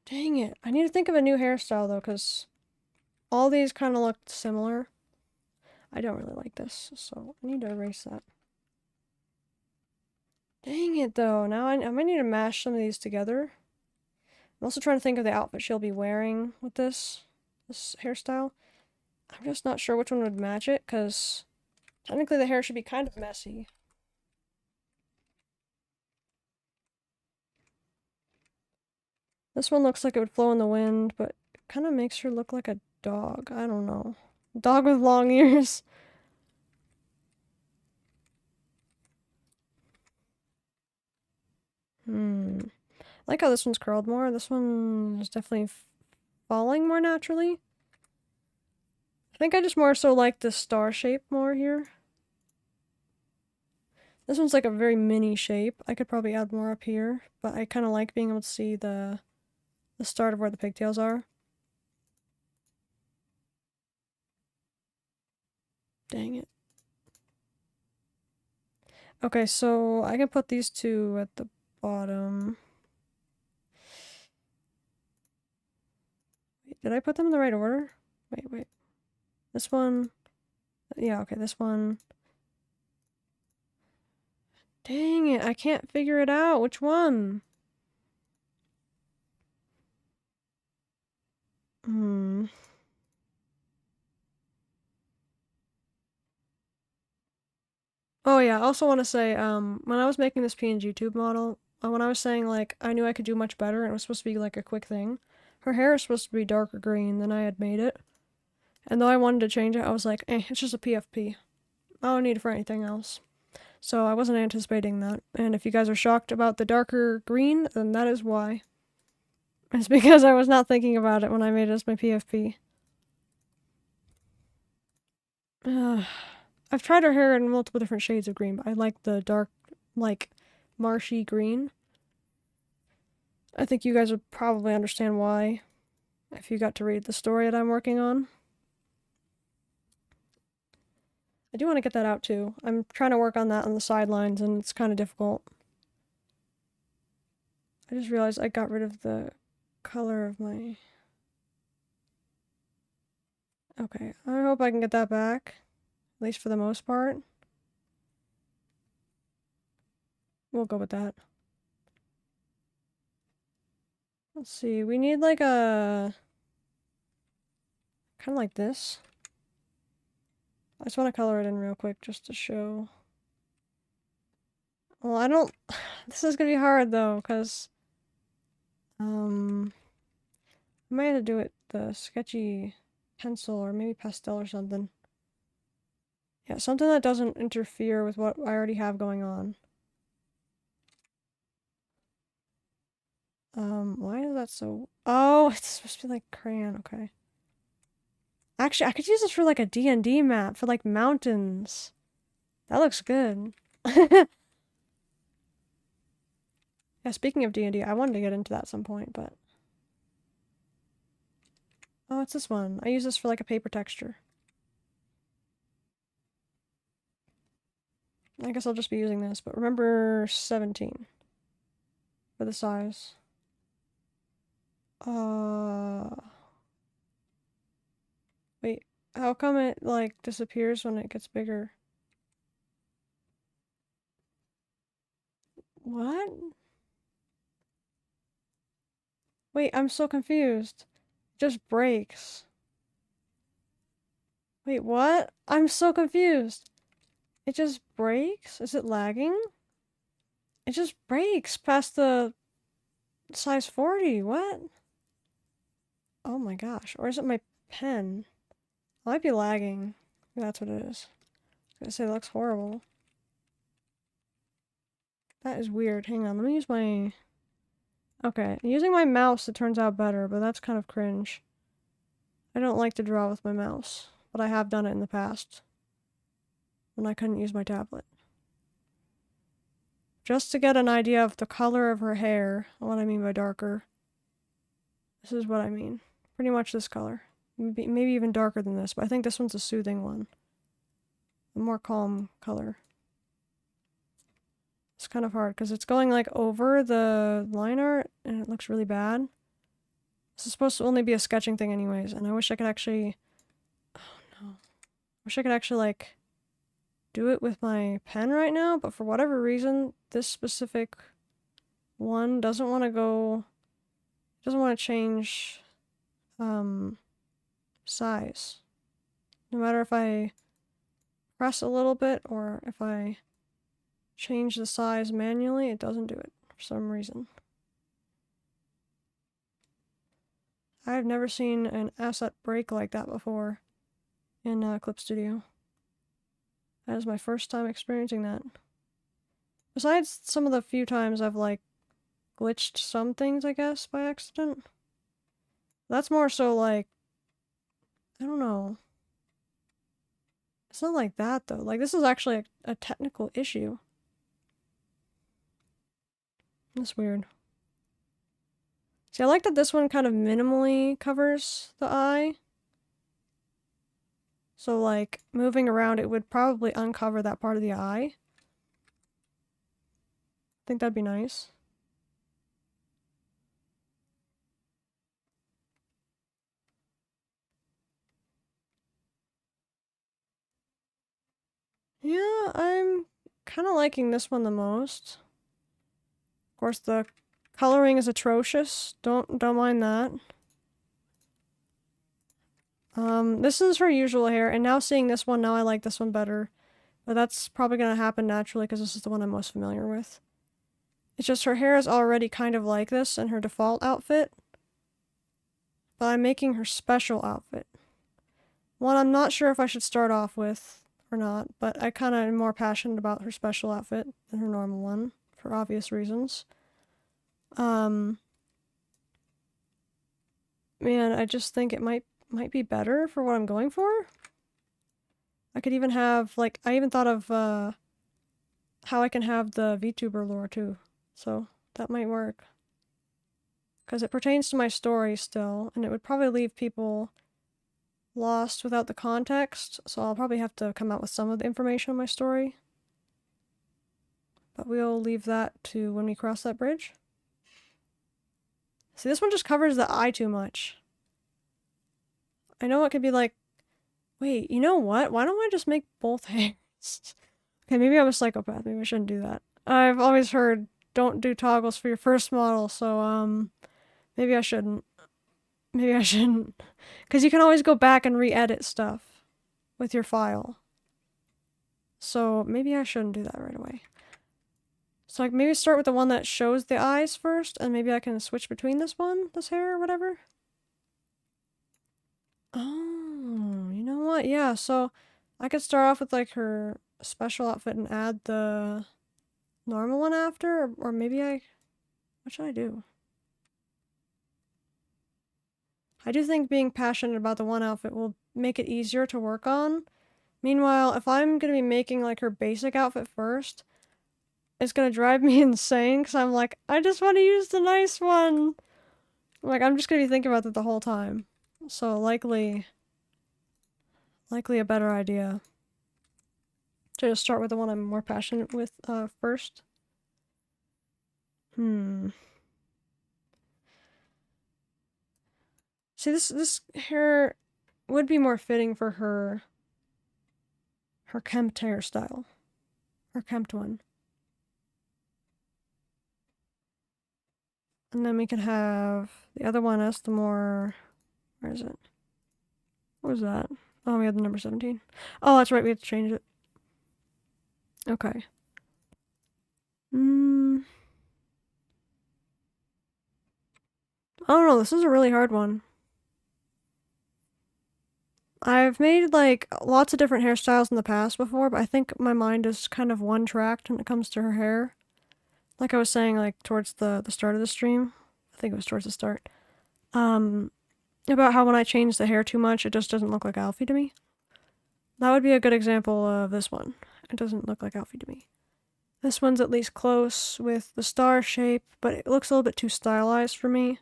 Speaker 1: Dang it. I need to think of a new hairstyle though, because all these kind of look similar. I don't really like this, so I need to erase that. Dang it though, now I might need to mash some of these together. I'm also trying to think of the outfit she'll be wearing with this hairstyle. I'm just not sure which one would match it, because technically the hair should be kind of messy. This one looks like it would flow in the wind, but it kind of makes her look like a dog. I don't know. Dog with long ears. I like how this one's curled more. This one is definitely falling more naturally. I think I just more so like the star shape more here. This one's like a very mini shape. I could probably add more up here, but I kind of like being able to see the start of where the pigtails are. Dang it. Okay, so I can put these two at the bottom. Wait, did I put them in the right order? Wait. This one. Yeah, okay, this one. Dang it, I can't figure it out. Which one? Oh yeah, I also want to say, when I was making this PNGtube model, when I was saying, like, I knew I could do much better and it was supposed to be, like, a quick thing, her hair is supposed to be darker green than I had made it. And though I wanted to change it, I was like, it's just a PFP. I don't need it for anything else. So I wasn't anticipating that. And if you guys are shocked about the darker green, then that is why. It's because I was not thinking about it when I made it as my PFP. I've tried her hair in multiple different shades of green, but I like the dark, like, marshy green. I think you guys would probably understand why if you got to read the story that I'm working on. I do want to get that out too. I'm trying to work on that on the sidelines and it's kind of difficult. I just realized I got rid of the color of my... Okay, I hope I can get that back. At least for the most part. We'll go with that. Let's see, we need like a... kind of like this. I just want to color it in real quick just to show. Well, I don't... This is gonna be hard though, because... I might have to do it the sketchy pencil or maybe pastel or something. Yeah, something that doesn't interfere with what I already have going on. Why is that so... Oh, it's supposed to be like crayon, okay. Actually, I could use this for like a D&D map, for like mountains. That looks good. Yeah, speaking of D&D, I wanted to get into that at some point, but... Oh, it's this one. I use this for like a paper texture. I guess I'll just be using this, but remember 17 for the size. Wait, how come it like disappears when it gets bigger? What? Wait, I'm so confused. It just breaks. Wait, what? I'm so confused. It just breaks? Is it lagging? It just breaks past the size 40. What? Oh my gosh. Or is it my pen? It might be lagging. Maybe that's what it is. I was gonna say it looks horrible. That is weird. Hang on, let me use my... Okay, using my mouse it turns out better, but that's kind of cringe. I don't like to draw with my mouse, but I have done it in the past. When I couldn't use my tablet. Just to get an idea of the color of her hair, what I mean by darker. This is what I mean. Pretty much this color. Maybe even darker than this, but I think this one's a soothing one. A more calm color. It's kind of hard because it's going like over the line art and it looks really bad. This is supposed to only be a sketching thing anyways, and I wish I could actually... Oh no. I wish I could actually like do it with my pen right now, but for whatever reason, this specific one doesn't want to go... doesn't want to change size. No matter if I press a little bit or if I change the size manually, it doesn't do it for some reason. I've never seen an asset break like that before in Clip Studio. That is my first time experiencing that. Besides some of the few times I've like glitched some things, I guess, by accident. That's more so like, I don't know. It's not like that though. Like this is actually a technical issue. That's weird. See, I like that this one kind of minimally covers the eye. So, like, moving around, it would probably uncover that part of the eye. I think that'd be nice. Yeah, I'm kind of liking this one the most. Of course, the coloring is atrocious. Don't mind that. This is her usual hair, and now seeing this one, now I like this one better. But that's probably gonna happen naturally because this is the one I'm most familiar with. It's just her hair is already kind of like this in her default outfit. But I'm making her special outfit. One I'm not sure if I should start off with or not, but I kind of am more passionate about her special outfit than her normal one, for obvious reasons. Man, I just think it might be better for what I'm going for. I could even have, like, I even thought of, how I can have the VTuber lore, too. So, that might work. Because it pertains to my story still, and it would probably leave people lost without the context, so I'll probably have to come out with some of the information on my story. But we'll leave that to when we cross that bridge. See, this one just covers the eye too much. I know it could be like, wait, you know what? Why don't I just make both hairs? Okay, maybe I'm a psychopath. Maybe I shouldn't do that. I've always heard don't do toggles for your first model, so, maybe I shouldn't. Maybe I shouldn't. Because you can always go back and re-edit stuff with your file. So maybe I shouldn't do that right away. So like maybe start with the one that shows the eyes first, and maybe I can switch between this hair or whatever. Oh, you know what? Yeah, so I could start off with like her special outfit and add the normal one after, or maybe what should I do? I do think being passionate about the one outfit will make it easier to work on. Meanwhile, if I'm gonna be making like her basic outfit first, it's gonna drive me insane because I'm like, I just want to use the nice one. Like, I'm just gonna be thinking about that the whole time. So likely a better idea to just start with the one I'm more passionate with first. See, this hair would be more fitting for her kempt hairstyle. Her kempt one. And then we can have the other one as the more... Where is it? What was that? Oh, we had the number 17. Oh, that's right, we had to change it. Okay. I don't know, this is a really hard one. I've made, like, lots of different hairstyles in the past before, but I think my mind is kind of one-tracked when it comes to her hair. Like I was saying, like, towards the start of the stream. I think it was towards the start. About how when I change the hair too much, it just doesn't look like Alfie to me. That would be a good example of this one. It doesn't look like Alfie to me. This one's at least close with the star shape, but it looks a little bit too stylized for me.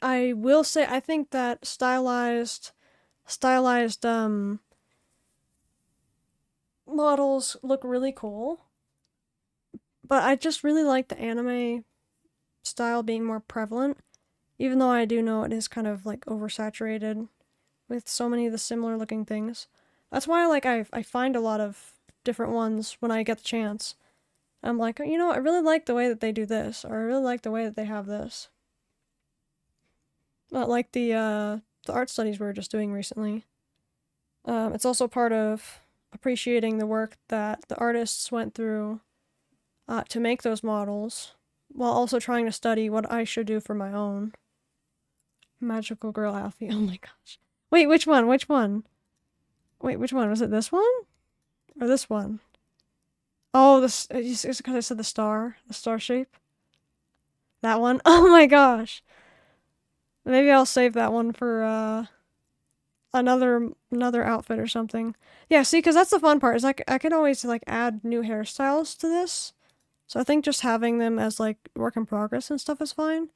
Speaker 1: I will say, I think that stylized models look really cool. But I just really like the anime style being more prevalent. Even though I do know it is kind of, like, oversaturated with so many of the similar looking things. That's why, like, I find a lot of different ones when I get the chance. I'm like, you know, I really like the way that they do this, or I really like the way that they have this. Not like the art studies we were just doing recently. It's also part of appreciating the work that the artists went through to make those models, while also trying to study what I should do for my own. Magical Girl Alfie, oh my gosh. Wait, which one? Which one? Wait, which one? Was it this one? Or this one? Oh, it's because I said the star shape. That one? Oh my gosh. Maybe I'll save that one for another outfit or something. Yeah, see, because that's the fun part, is I could always, like, add new hairstyles to this. So I think just having them as, like, work in progress and stuff is fine.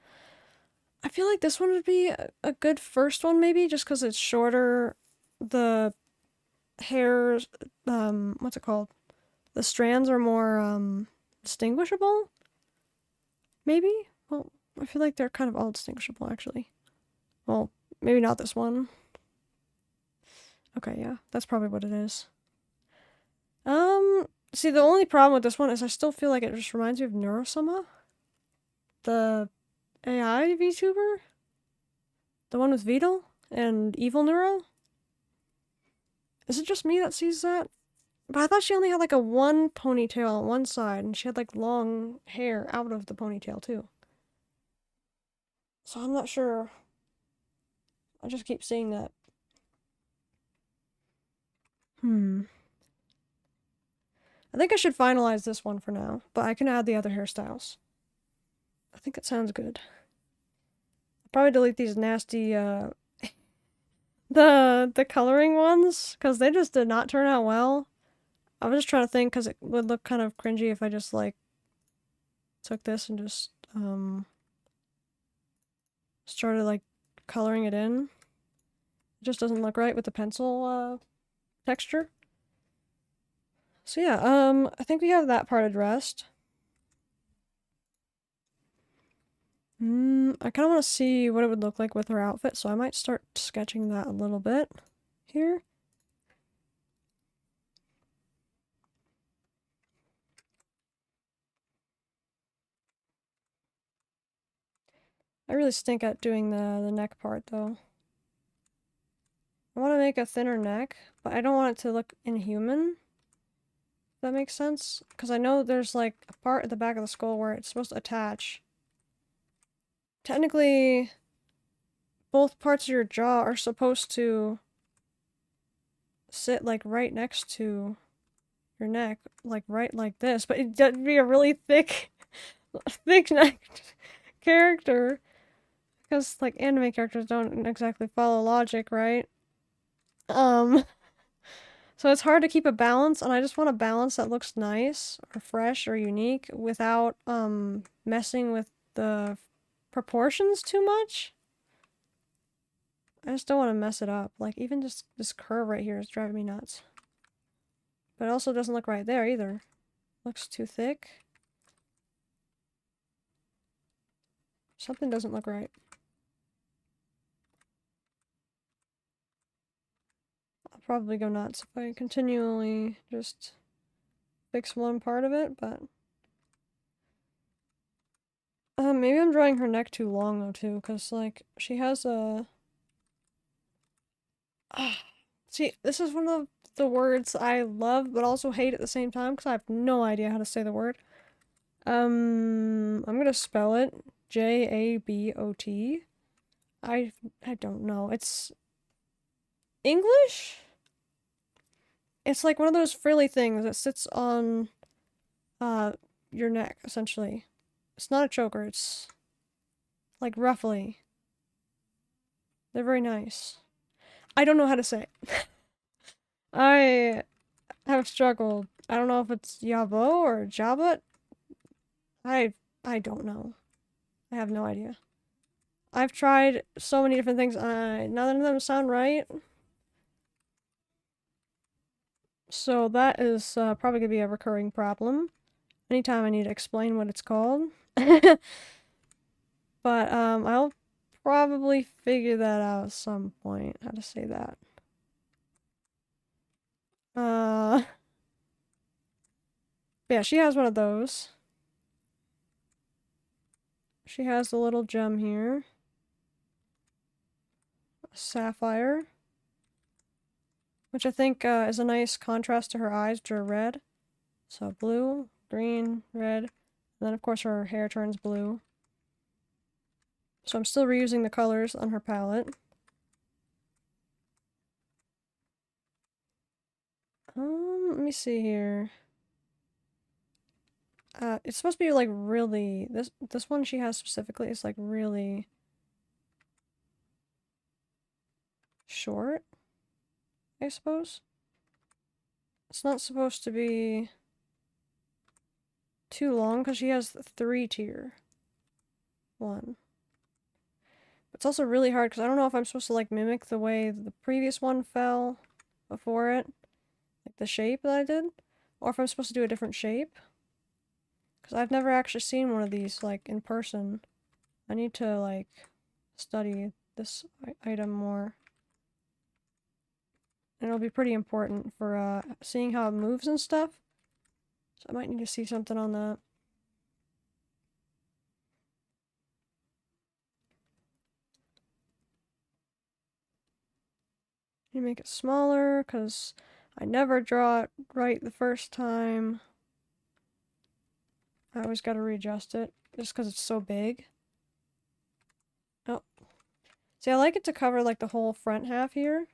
Speaker 1: I feel like this one would be a good first one, maybe, just because it's shorter. The hairs, what's it called? The strands are more, distinguishable? Maybe? Well, I feel like they're kind of all distinguishable, actually. Well, maybe not this one. Okay, yeah, that's probably what it is. See, the only problem with this one is I still feel like it just reminds me of Neurosoma. The AI VTuber? The one with Beetle and Evil Neuro? Is it just me that sees that? But I thought she only had like a one ponytail on one side and she had like long hair out of the ponytail too. So I'm not sure. I just keep seeing that. I think I should finalize this one for now, but I can add the other hairstyles. I think it sounds good. I'll probably delete these nasty, the coloring ones, because they just did not turn out well. I was just trying to think, because it would look kind of cringy if I just, like, took this and just, started, like, coloring it in. It just doesn't look right with the pencil, texture. So yeah, I think we have that part addressed. I kind of want to see what it would look like with her outfit, so I might start sketching that a little bit here. I really stink at doing the neck part, though. I want to make a thinner neck, but I don't want it to look inhuman. If that makes sense? Because I know there's, like, a part at the back of the skull where it's supposed to attach. Technically, both parts of your jaw are supposed to sit, like, right next to your neck, like, right like this, but it'd be a really thick, thick-necked character. Because, like, anime characters don't exactly follow logic, right? So it's hard to keep a balance, and I just want a balance that looks nice, or fresh, or unique, without, messing with the proportions too much. I just don't want to mess it up. Like, even just this curve right here is driving me nuts. But it also doesn't look right there, either. Looks too thick. Something doesn't look right. I'll probably go nuts if I continually just fix one part of it, but... maybe I'm drawing her neck too long, though, too, because, like, she has a... See, this is one of the words I love, but also hate at the same time, because I have no idea how to say the word. I'm gonna spell it. Jabot. I don't know. It's... English? It's like one of those frilly things that sits on, your neck, essentially. It's not a choker, it's... like, ruffly. They're very nice. I don't know how to say it. I have struggled. I don't know if it's Yabo or Jabot. I don't know. I have no idea. I've tried so many different things. None of them sound right. So that is probably gonna be a recurring problem. Anytime I need to explain what it's called. But I'll probably figure that out at some point, how to say that. Yeah, she has one of those. She has a little gem here. A sapphire. Which I think is a nice contrast to her eyes, which are red. So blue, green, red. And then of course her hair turns blue. So I'm still reusing the colors on her palette. Let me see here. It's supposed to be like really, this one she has specifically is like really short, I suppose. It's not supposed to be too long because she has 3 tier. 1. It's also really hard because I don't know if I'm supposed to like mimic the way the previous one fell before it, like the shape that I did, or if I'm supposed to do a different shape. Because I've never actually seen one of these like in person. I need to like study this item more. And it'll be pretty important for seeing how it moves and stuff. So I might need to see something on that. You make it smaller because I never draw it right the first time. I always gotta readjust it just because it's so big. Oh. See, I like it to cover like the whole front half here.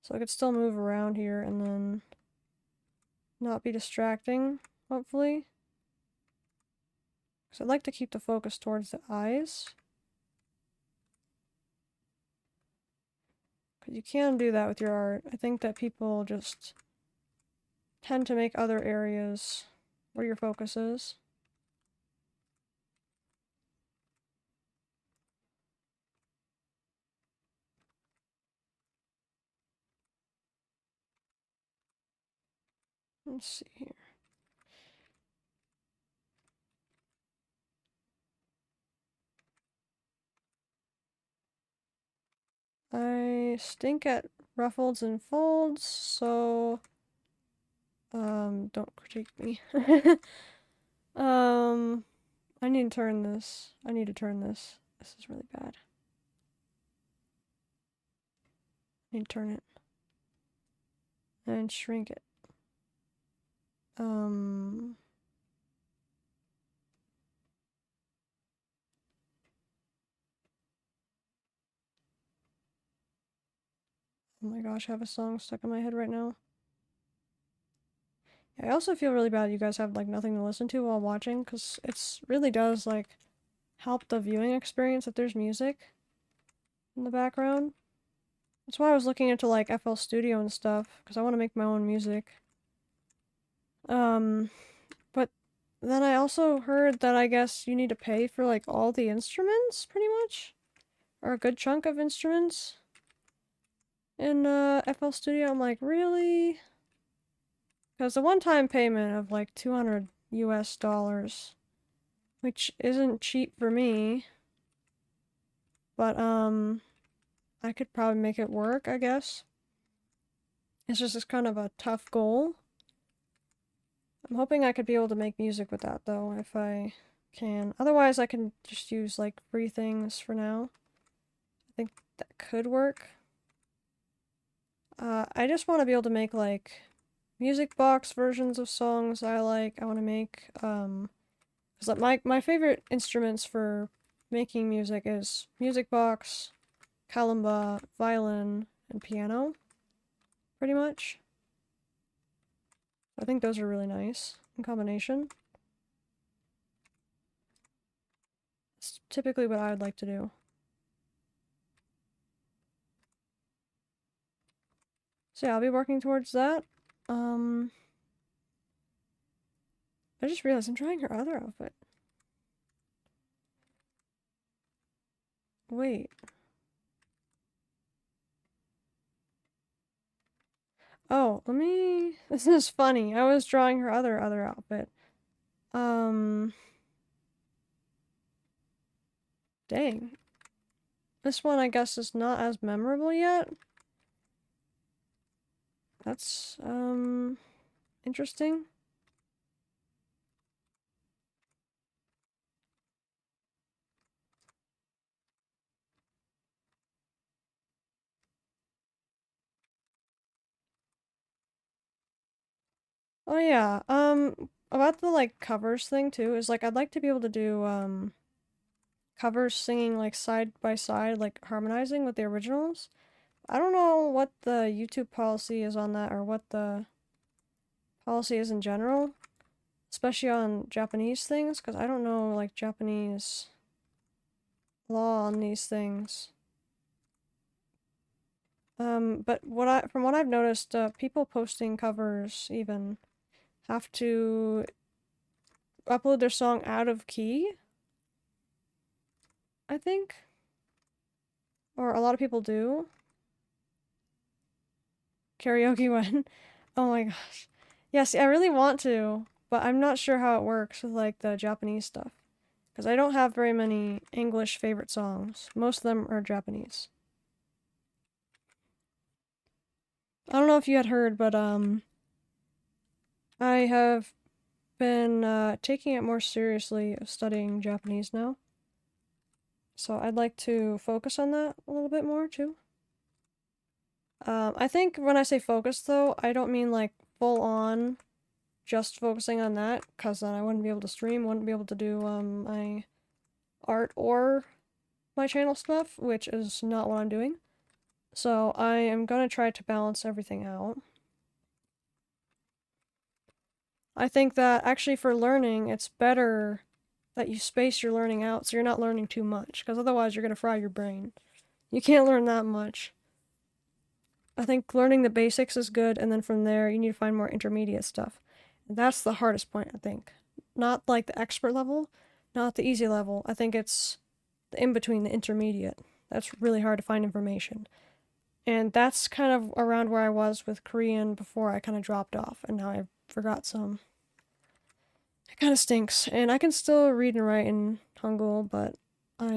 Speaker 1: So I could still move around here and then not be distracting, hopefully. Because I'd like to keep the focus towards the eyes. Because you can do that with your art. I think that people just tend to make other areas where your focus is. Let's see here. I stink at ruffles and folds, so don't critique me. I need to turn this. I need to turn this. This is really bad. I need to turn it. And shrink it. Oh my gosh, I have a song stuck in my head right now. I also feel really bad you guys have like nothing to listen to while watching, because it really does like help the viewing experience if there's music in the background. That's why I was looking into like FL Studio and stuff, because I want to make my own music. But then I also heard that I guess you need to pay for like all the instruments, pretty much, or a good chunk of instruments in FL Studio. I'm like, really? Because the one-time payment of like $200 US, which isn't cheap for me, but I could probably make it work, I guess. It's just kind of a tough goal. I'm hoping I could be able to make music with that though, if I can. Otherwise I can just use like free things for now. I think that could work. I just want to be able to make like music box versions of songs I like. I want to make, because like my favorite instruments for making music is music box, kalimba, violin, and piano, pretty much. I think those are really nice in combination. It's typically what I would like to do. So yeah, I'll be working towards that. I just realized I'm trying her other outfit. Wait. Oh, let me... This is funny. I was drawing her other outfit. Dang. This one, I guess, is not as memorable yet. That's, interesting. Oh yeah, about the, like, covers thing, too, is, like, I'd like to be able to do, covers singing, like, side by side, like, harmonizing with the originals. I don't know what the YouTube policy is on that, or what the policy is in general, especially on Japanese things, because I don't know, like, Japanese law on these things. But from what I've noticed, people posting covers even have to upload their song out of key. I think. Or a lot of people do. Karaoke when? Oh my gosh. Yes, I really want to, but I'm not sure how it works with like the Japanese stuff. Because I don't have very many English favorite songs. Most of them are Japanese. I don't know if you had heard, but I have been taking it more seriously of studying Japanese now. So I'd like to focus on that a little bit more too. I think when I say focus though, I don't mean like full on just focusing on that, because then I wouldn't be able to stream, wouldn't be able to do my art or my channel stuff, which is not what I'm doing. So I am gonna try to balance everything out. I think that actually for learning, it's better that you space your learning out so you're not learning too much, because otherwise you're gonna fry your brain. You can't learn that much. I think learning the basics is good, and then from there you need to find more intermediate stuff. And that's the hardest point, I think. Not like the expert level, not the easy level. I think it's the in-between, the intermediate. That's really hard to find information. And that's kind of around where I was with Korean before I kind of dropped off, and now I forgot some. It kind of stinks. And I can still read and write in Hangul, but I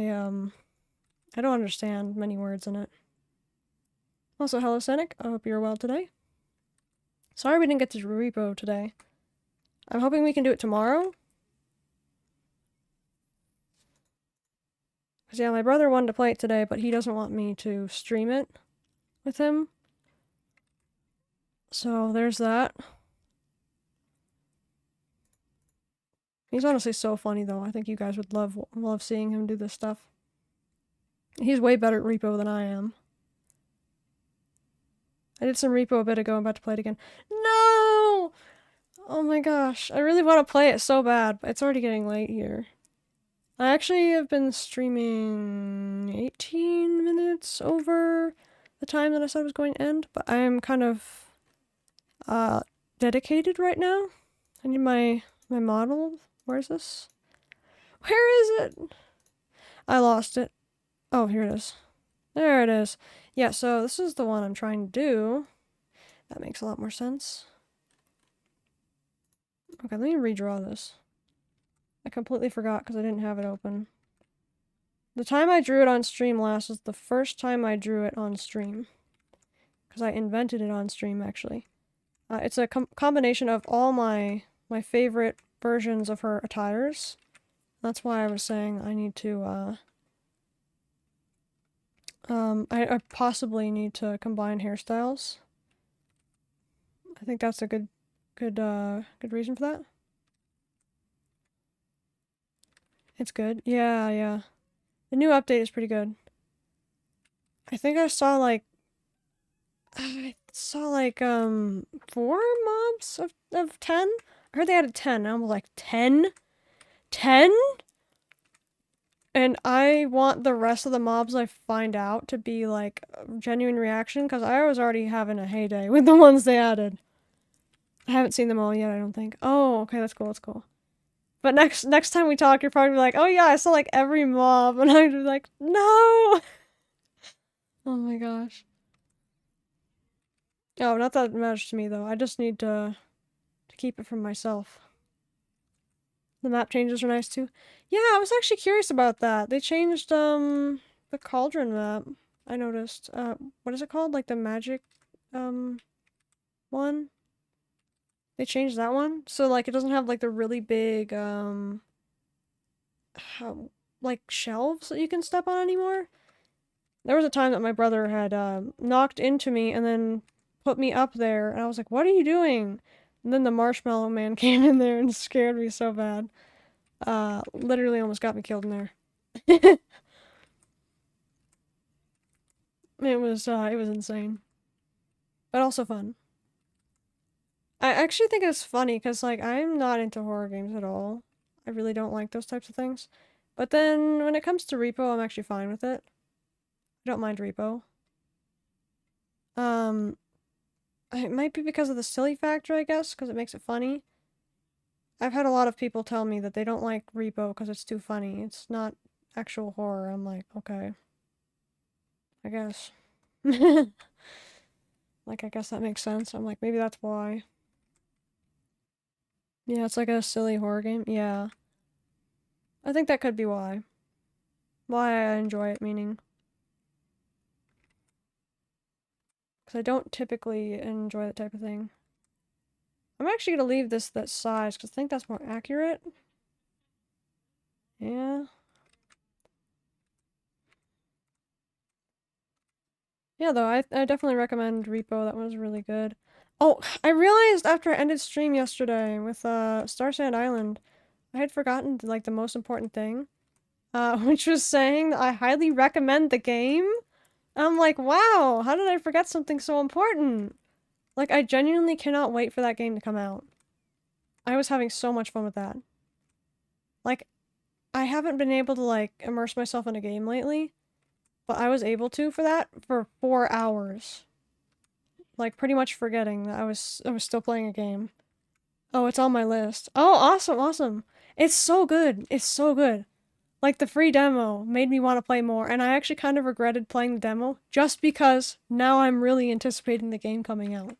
Speaker 1: don't understand many words in it. Also, hello Scenic, I hope you're well today. Sorry we didn't get to REPO today. I'm hoping we can do it tomorrow. Because yeah, my brother wanted to play it today, but he doesn't want me to stream it with him. So there's that. He's honestly so funny though. I think you guys would love seeing him do this stuff. He's way better at REPO than I am. I did some REPO a bit ago, I'm about to play it again. No! Oh my gosh, I really want to play it so bad, but it's already getting late here. I actually have been streaming 18 minutes over the time that I said I was going to end, but I'm kind of dedicated right now. I need my model. Where is this? Where is it? I lost it. Oh, here it is. There it is. Yeah, so this is the one I'm trying to do. That makes a lot more sense. Okay, let me redraw this. I completely forgot because I didn't have it open. The time I drew it on stream last was the first time I drew it on stream. Because I invented it on stream, actually. It's a combination of all my favorite versions of her attires. That's why I was saying I need to, I possibly need to combine hairstyles. I think that's a good reason for that. It's good. Yeah. The new update is pretty good. I think I saw like 4 mobs of 10. I heard they added 10. I was like, 10? 10? And I want the rest of the mobs I find out to be like a genuine reaction, because I was already having a heyday with the ones they added. I haven't seen them all yet, I don't think. Oh, okay, that's cool. But next time we talk, you're probably like, oh yeah, I saw like every mob, and I'd be like, no! Oh my gosh. Oh, not that it matters to me though. I just need to keep it from myself. The map changes are nice too. Yeah, I was actually curious about that. They changed the cauldron map. I noticed. What is it called? Like the magic one? They changed that one. So like it doesn't have like the really big like shelves that you can step on anymore. There was a time that my brother had knocked into me and then put me up there, and I was like, what are you doing? And then the marshmallow man came in there and scared me so bad. Literally almost got me killed in there. It was insane. But also fun. I actually think it's funny, because, like, I'm not into horror games at all. I really don't like those types of things. But then, when it comes to REPO, I'm actually fine with it. I don't mind REPO. It might be because of the silly factor, I guess, because it makes it funny. I've had a lot of people tell me that they don't like REPO because it's too funny. It's not actual horror. I'm like, okay, I guess. Like, I guess that makes sense. I'm like, maybe that's why. Yeah, it's like a silly horror game. Yeah. I think that could be why. Why I enjoy it, meaning. Because I don't typically enjoy that type of thing. I'm actually gonna leave this that size, because I think that's more accurate. Yeah. Yeah, though, I definitely recommend Repo. That one was really good. Oh, I realized after I ended stream yesterday with Starsand Island, I had forgotten like the most important thing, which was saying that I highly recommend the game. I'm like, wow, how did I forget something so important? Like, I genuinely cannot wait for that game to come out. I was having so much fun with that. Like, I haven't been able to like immerse myself in a game lately, but I was able to for that for 4 hours. Like pretty much forgetting that I was still playing a game. Oh, it's on my list. Oh, awesome, awesome. It's so good. It's so good. Like the free demo made me want to play more, and I actually kind of regretted playing the demo just because now I'm really anticipating the game coming out.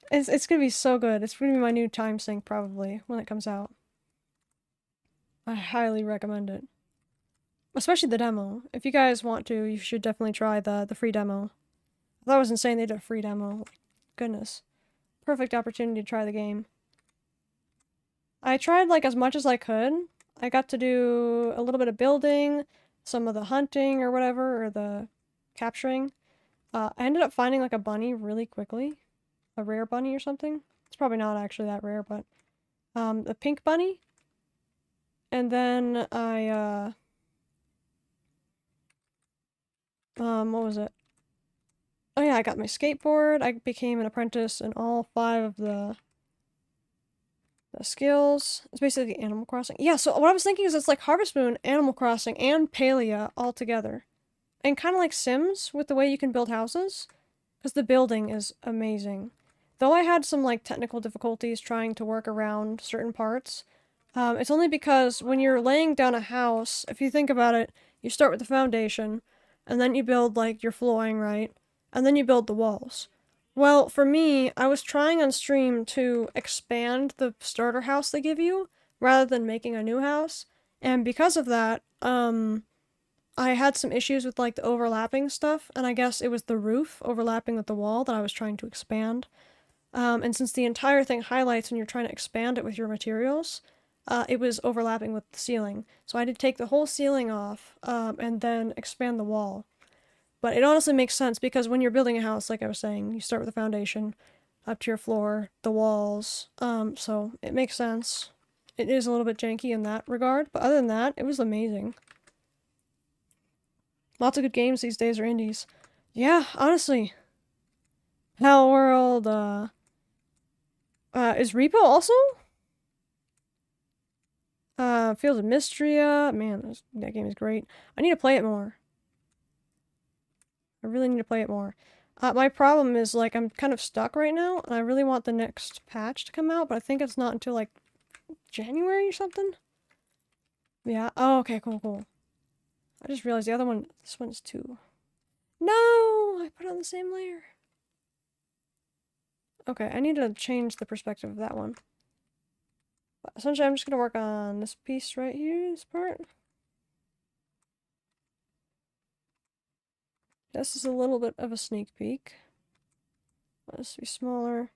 Speaker 1: It's gonna be so good. It's gonna be my new time sync probably when it comes out. I highly recommend it. Especially the demo. If you guys want to, you should definitely try the free demo. That was insane they did a free demo. Goodness. Perfect opportunity to try the game. I tried like as much as I could. I got to do a little bit of building, some of the hunting or whatever, or the capturing. I ended up finding like a bunny really quickly. A rare bunny or something. It's probably not actually that rare, but a pink bunny. And then what was it? Oh yeah, I got my skateboard. I became an apprentice in all 5 of the skills. It's basically Animal Crossing. Yeah, so what I was thinking is it's like Harvest Moon, Animal Crossing, and Palia all together. And kind of like Sims with the way you can build houses. Because the building is amazing. Though I had some like technical difficulties trying to work around certain parts, it's only because when you're laying down a house, if you think about it, you start with the foundation, and then you build like your flooring, right? And then you build the walls. Well, for me, I was trying on stream to expand the starter house they give you, rather than making a new house. And because of that, I had some issues with like the overlapping stuff, and I guess it was the roof overlapping with the wall that I was trying to expand. And since the entire thing highlights when you're trying to expand it with your materials, it was overlapping with the ceiling. So I had to take the whole ceiling off, and then expand the wall. But it honestly makes sense because when you're building a house, like I was saying, you start with the foundation, up to your floor, the walls. So it makes sense. It is a little bit janky in that regard, but other than that, it was amazing. Lots of good games these days are indies. Yeah, honestly. Hell World, is Repo also? Fields of Mystria. Man, that game is great. I need to play it more. I really need to play it more. My problem is, like, I'm kind of stuck right now, and I really want the next patch to come out, but I think it's not until, like, January or something? Yeah. Oh, okay, cool, cool. I just realized the other one, this one's 2. No! I put it on the same layer. Okay, I need to change the perspective of that one. But essentially, I'm just gonna work on this piece right here, this part. This is a little bit of a sneak peek. Let's be smaller.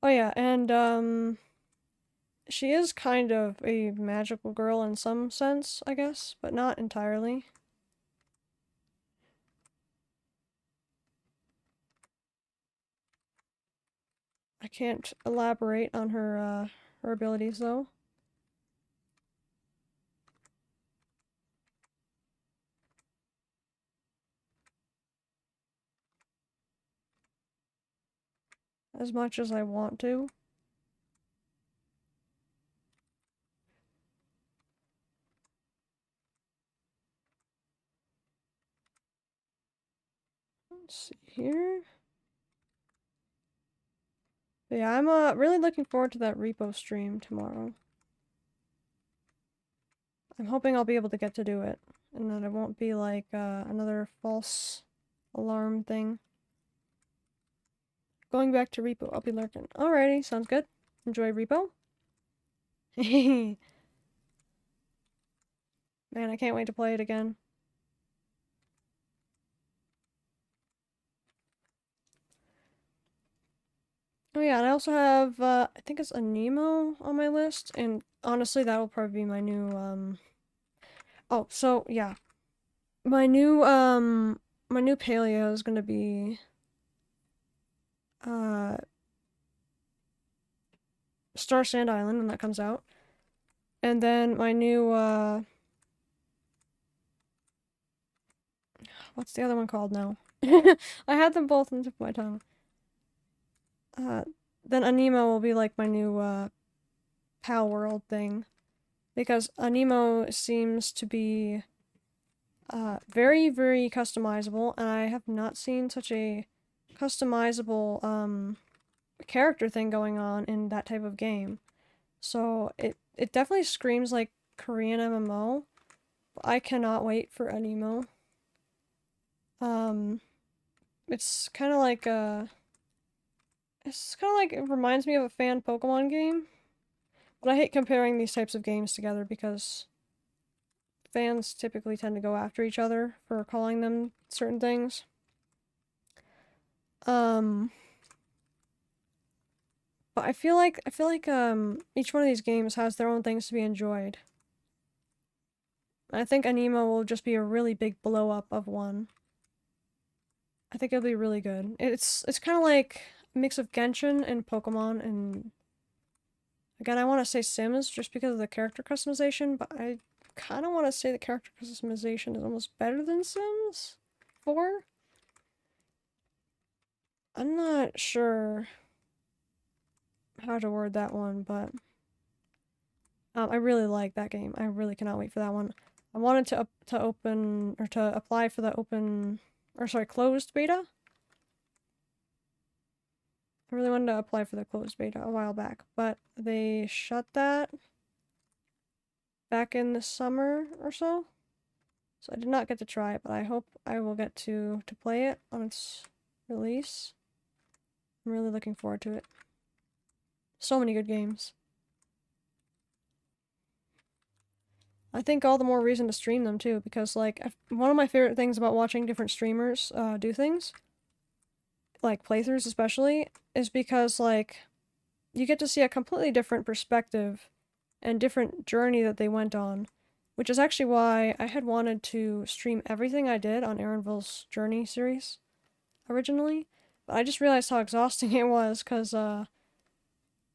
Speaker 1: Oh yeah, and she is kind of a magical girl in some sense, I guess, but not entirely. I can't elaborate on her abilities though. As much as I want to. Let's see here. But yeah, I'm really looking forward to that repo stream tomorrow. I'm hoping I'll be able to get to do it, and that it won't be like another false alarm thing. Going back to REPO, I'll be lurking. Alrighty, sounds good. Enjoy REPO. Man, I can't wait to play it again. Oh yeah, and I also have, I think it's a Nemo on my list, and honestly, that will probably be my new, oh, so, yeah. My new paleo is gonna be, uh, Starsand Island when that comes out. And then my new, what's the other one called now? I had them both on the tip of my tongue. Then Anemo will be like my new, Pal World thing. Because Anemo seems to be, very, very customizable, and I have not seen such a customizable, character thing going on in that type of game. So it definitely screams like Korean MMO. But I cannot wait for Anemo. It's kind of like it reminds me of a fan Pokemon game. But I hate comparing these types of games together because fans typically tend to go after each other for calling them certain things. But I feel like each one of these games has their own things to be enjoyed. I think Anemo will just be a really big blow up of one. I think it'll be really good. It's kind of like a mix of Genshin and Pokemon, and again, I want to say Sims just because of the character customization, but I kind of want to say the character customization is almost better than Sims 4. I'm not sure how to word that one, but I really like that game. I really cannot wait for that one. I wanted to open or to apply for the closed beta. I really wanted to apply for the closed beta a while back, but they shut that back in the summer or so. So I did not get to try it, but I hope I will get to play it on its release. I'm really looking forward to it. So many good games. I think all the more reason to stream them too, because like one of my favorite things about watching different streamers do things, like playthroughs especially, is because like you get to see a completely different perspective and different journey that they went on, which is actually why I had wanted to stream everything I did on Aaronville's Journey series originally, but I just realized how exhausting it was because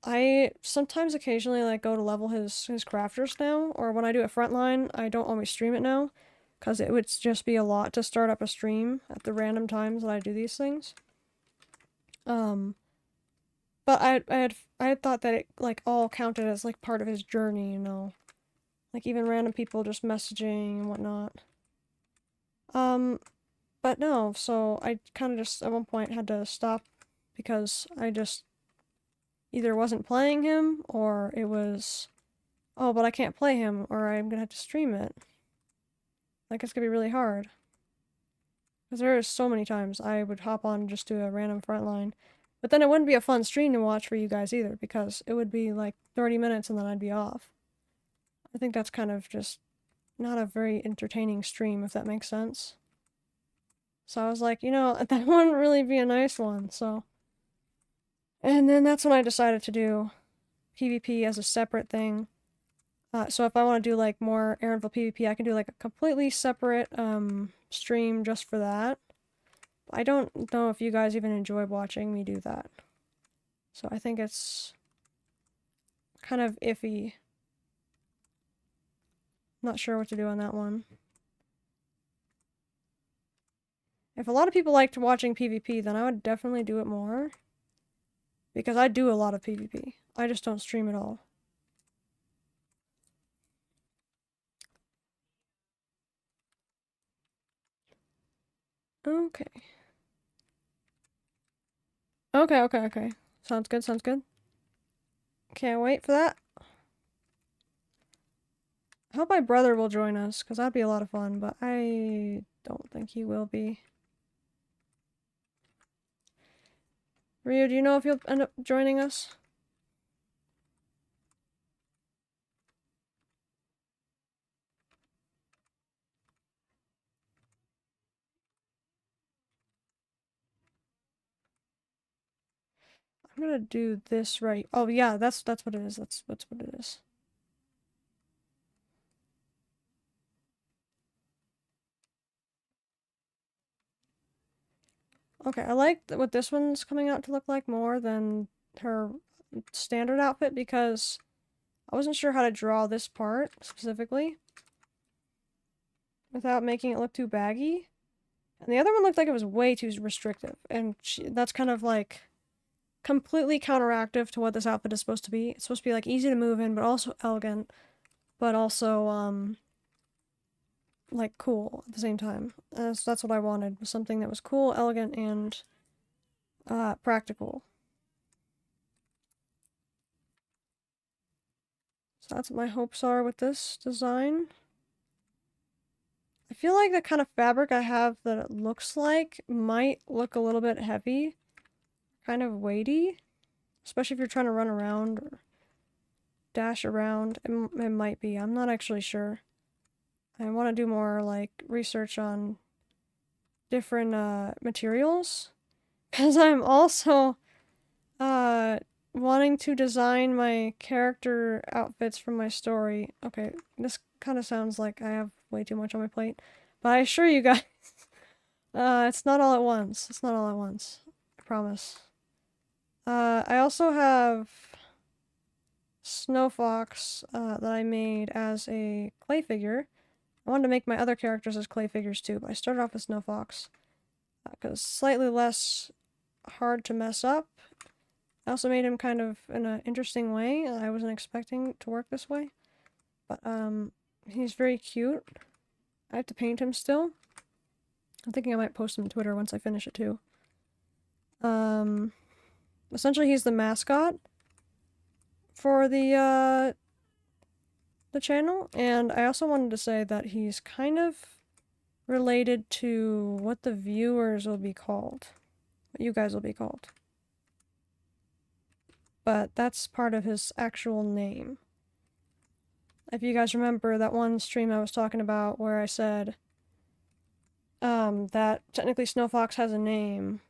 Speaker 1: I sometimes occasionally like go to level his crafters now, or when I do a frontline, I don't always stream it now, because it would just be a lot to start up a stream at the random times that I do these things. But I had thought that it like all counted as like part of his journey, you know, like even random people just messaging and whatnot. But no, so I kind of just at one point had to stop because I just either wasn't playing him, or it was, oh, but I can't play him, or I'm gonna have to stream it. Like, it's gonna be really hard. Because there are so many times I would hop on and just do a random frontline. But then it wouldn't be a fun stream to watch for you guys either, because it would be like 30 minutes and then I'd be off. I think that's kind of just not a very entertaining stream, if that makes sense. So I was like, you know, that wouldn't really be a nice one, so. And then that's when I decided to do PvP as a separate thing. So if I want to do like more Aaronville PvP, I can do like a completely separate stream just for that. I don't know if you guys even enjoy watching me do that. So I think it's kind of iffy. Not sure what to do on that one. If a lot of people liked watching PvP, then I would definitely do it more. Because I do a lot of PvP. I just don't stream at all. Okay. Okay. Sounds good, sounds good. Can't wait for that. I hope my brother will join us, because that'd be a lot of fun, but I don't think he will be. Ryu, do you know if he'll end up joining us? I'm gonna do this right. Oh yeah, that's what it is. That's what it is. Okay, I like what this one's coming out to look like more than her standard outfit because I wasn't sure how to draw this part specifically without making it look too baggy. And the other one looked like it was way too restrictive, and that's kind of like completely counteractive to what this outfit is supposed to be. It's supposed to be like easy to move in, but also elegant, but also like cool at the same time. So that's what I wanted, was something that was cool, elegant, and practical. So that's what my hopes are with this design. I feel like the kind of fabric I have that it looks like might look a little bit heavy, kind of weighty, especially if you're trying to run around or dash around. It might be. I'm not actually sure. I want to do more like research on different materials because I'm also wanting to design my character outfits from my story. Okay, this kind of sounds like I have way too much on my plate, but I assure you guys, it's not all at once. It's not all at once. I promise. I also have Snow Fox that I made as a clay figure. I wanted to make my other characters as clay figures too, but I started off with Snow Fox because slightly less hard to mess up. I also made him kind of in an interesting way. I wasn't expecting to work this way. But, he's very cute. I have to paint him still. I'm thinking I might post him on Twitter once I finish it too. Essentially he's the mascot for the channel. And I also wanted to say that he's kind of related to what the viewers will be called. What you guys will be called. But that's part of his actual name. If you guys remember that one stream I was talking about where I said that technically Snow Fox has a name,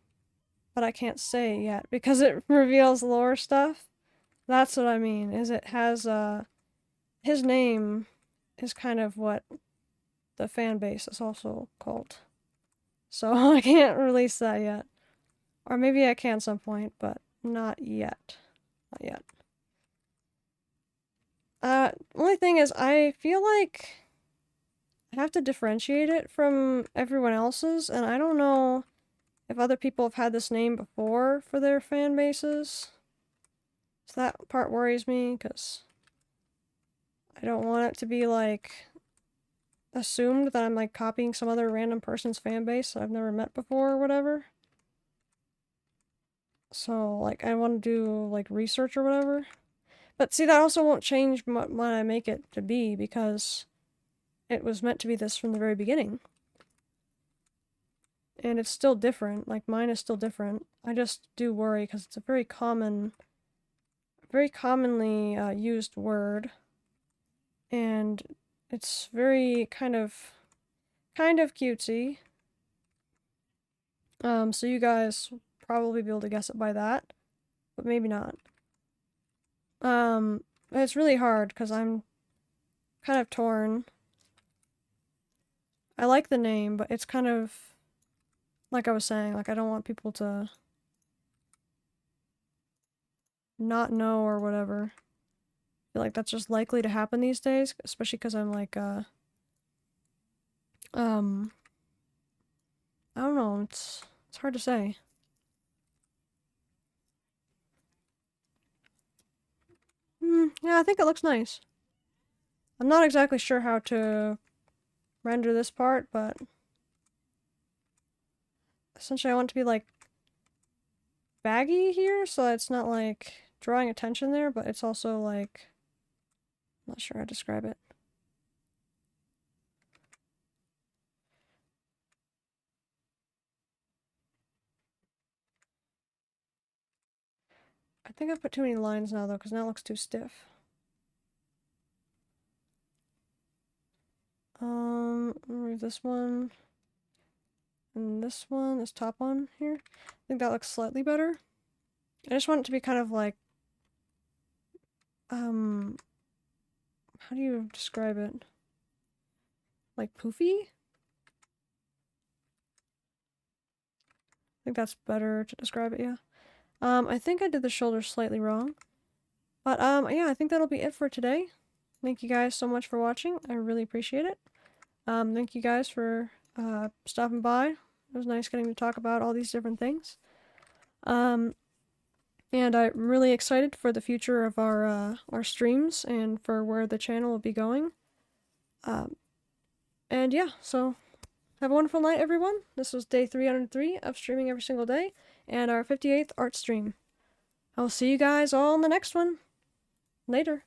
Speaker 1: but I can't say it yet because it reveals lore stuff. That's what I mean, is it has his name is kind of what the fan base is also called. So I can't release that yet. Or maybe I can at some point, but not yet. Not yet. Only thing is, I feel like I have to differentiate it from everyone else's, and I don't know if other people have had this name before for their fan bases. So that part worries me, because I don't want it to be, like, assumed that I'm, like, copying some other random person's fan base that I've never met before or whatever. So, like, I want to do, like, research or whatever. But see, that also won't change what I make it to be, because it was meant to be this from the very beginning. And it's still different, like mine is still different. I just do worry because it's a very commonly used word. And it's very kind of cutesy. So you guys will probably be able to guess it by that, but maybe not. It's really hard because I'm kind of torn. I like the name, but it's kind of, like I was saying, like I don't want people to not know or whatever. I feel like that's just likely to happen these days, especially because I'm like, I don't know, it's hard to say. Yeah, I think it looks nice. I'm not exactly sure how to render this part, but essentially I want it to be like baggy here, so it's not like drawing attention there, but it's also like, I'm not sure how to describe it. I think I've put too many lines now, though, because now it looks too stiff. Remove this one. And this one, this top one here. I think that looks slightly better. I just want it to be kind of like, how do you describe it? Like poofy? I think that's better to describe it, yeah. I think I did the shoulders slightly wrong. But, yeah, I think that'll be it for today. Thank you guys so much for watching. I really appreciate it. Thank you guys for, stopping by. It was nice getting to talk about all these different things. And I'm really excited for the future of our streams and for where the channel will be going. And yeah, so have a wonderful night, everyone. This was day 303 of streaming every single day and our 58th art stream. I'll see you guys all in the next one. Later.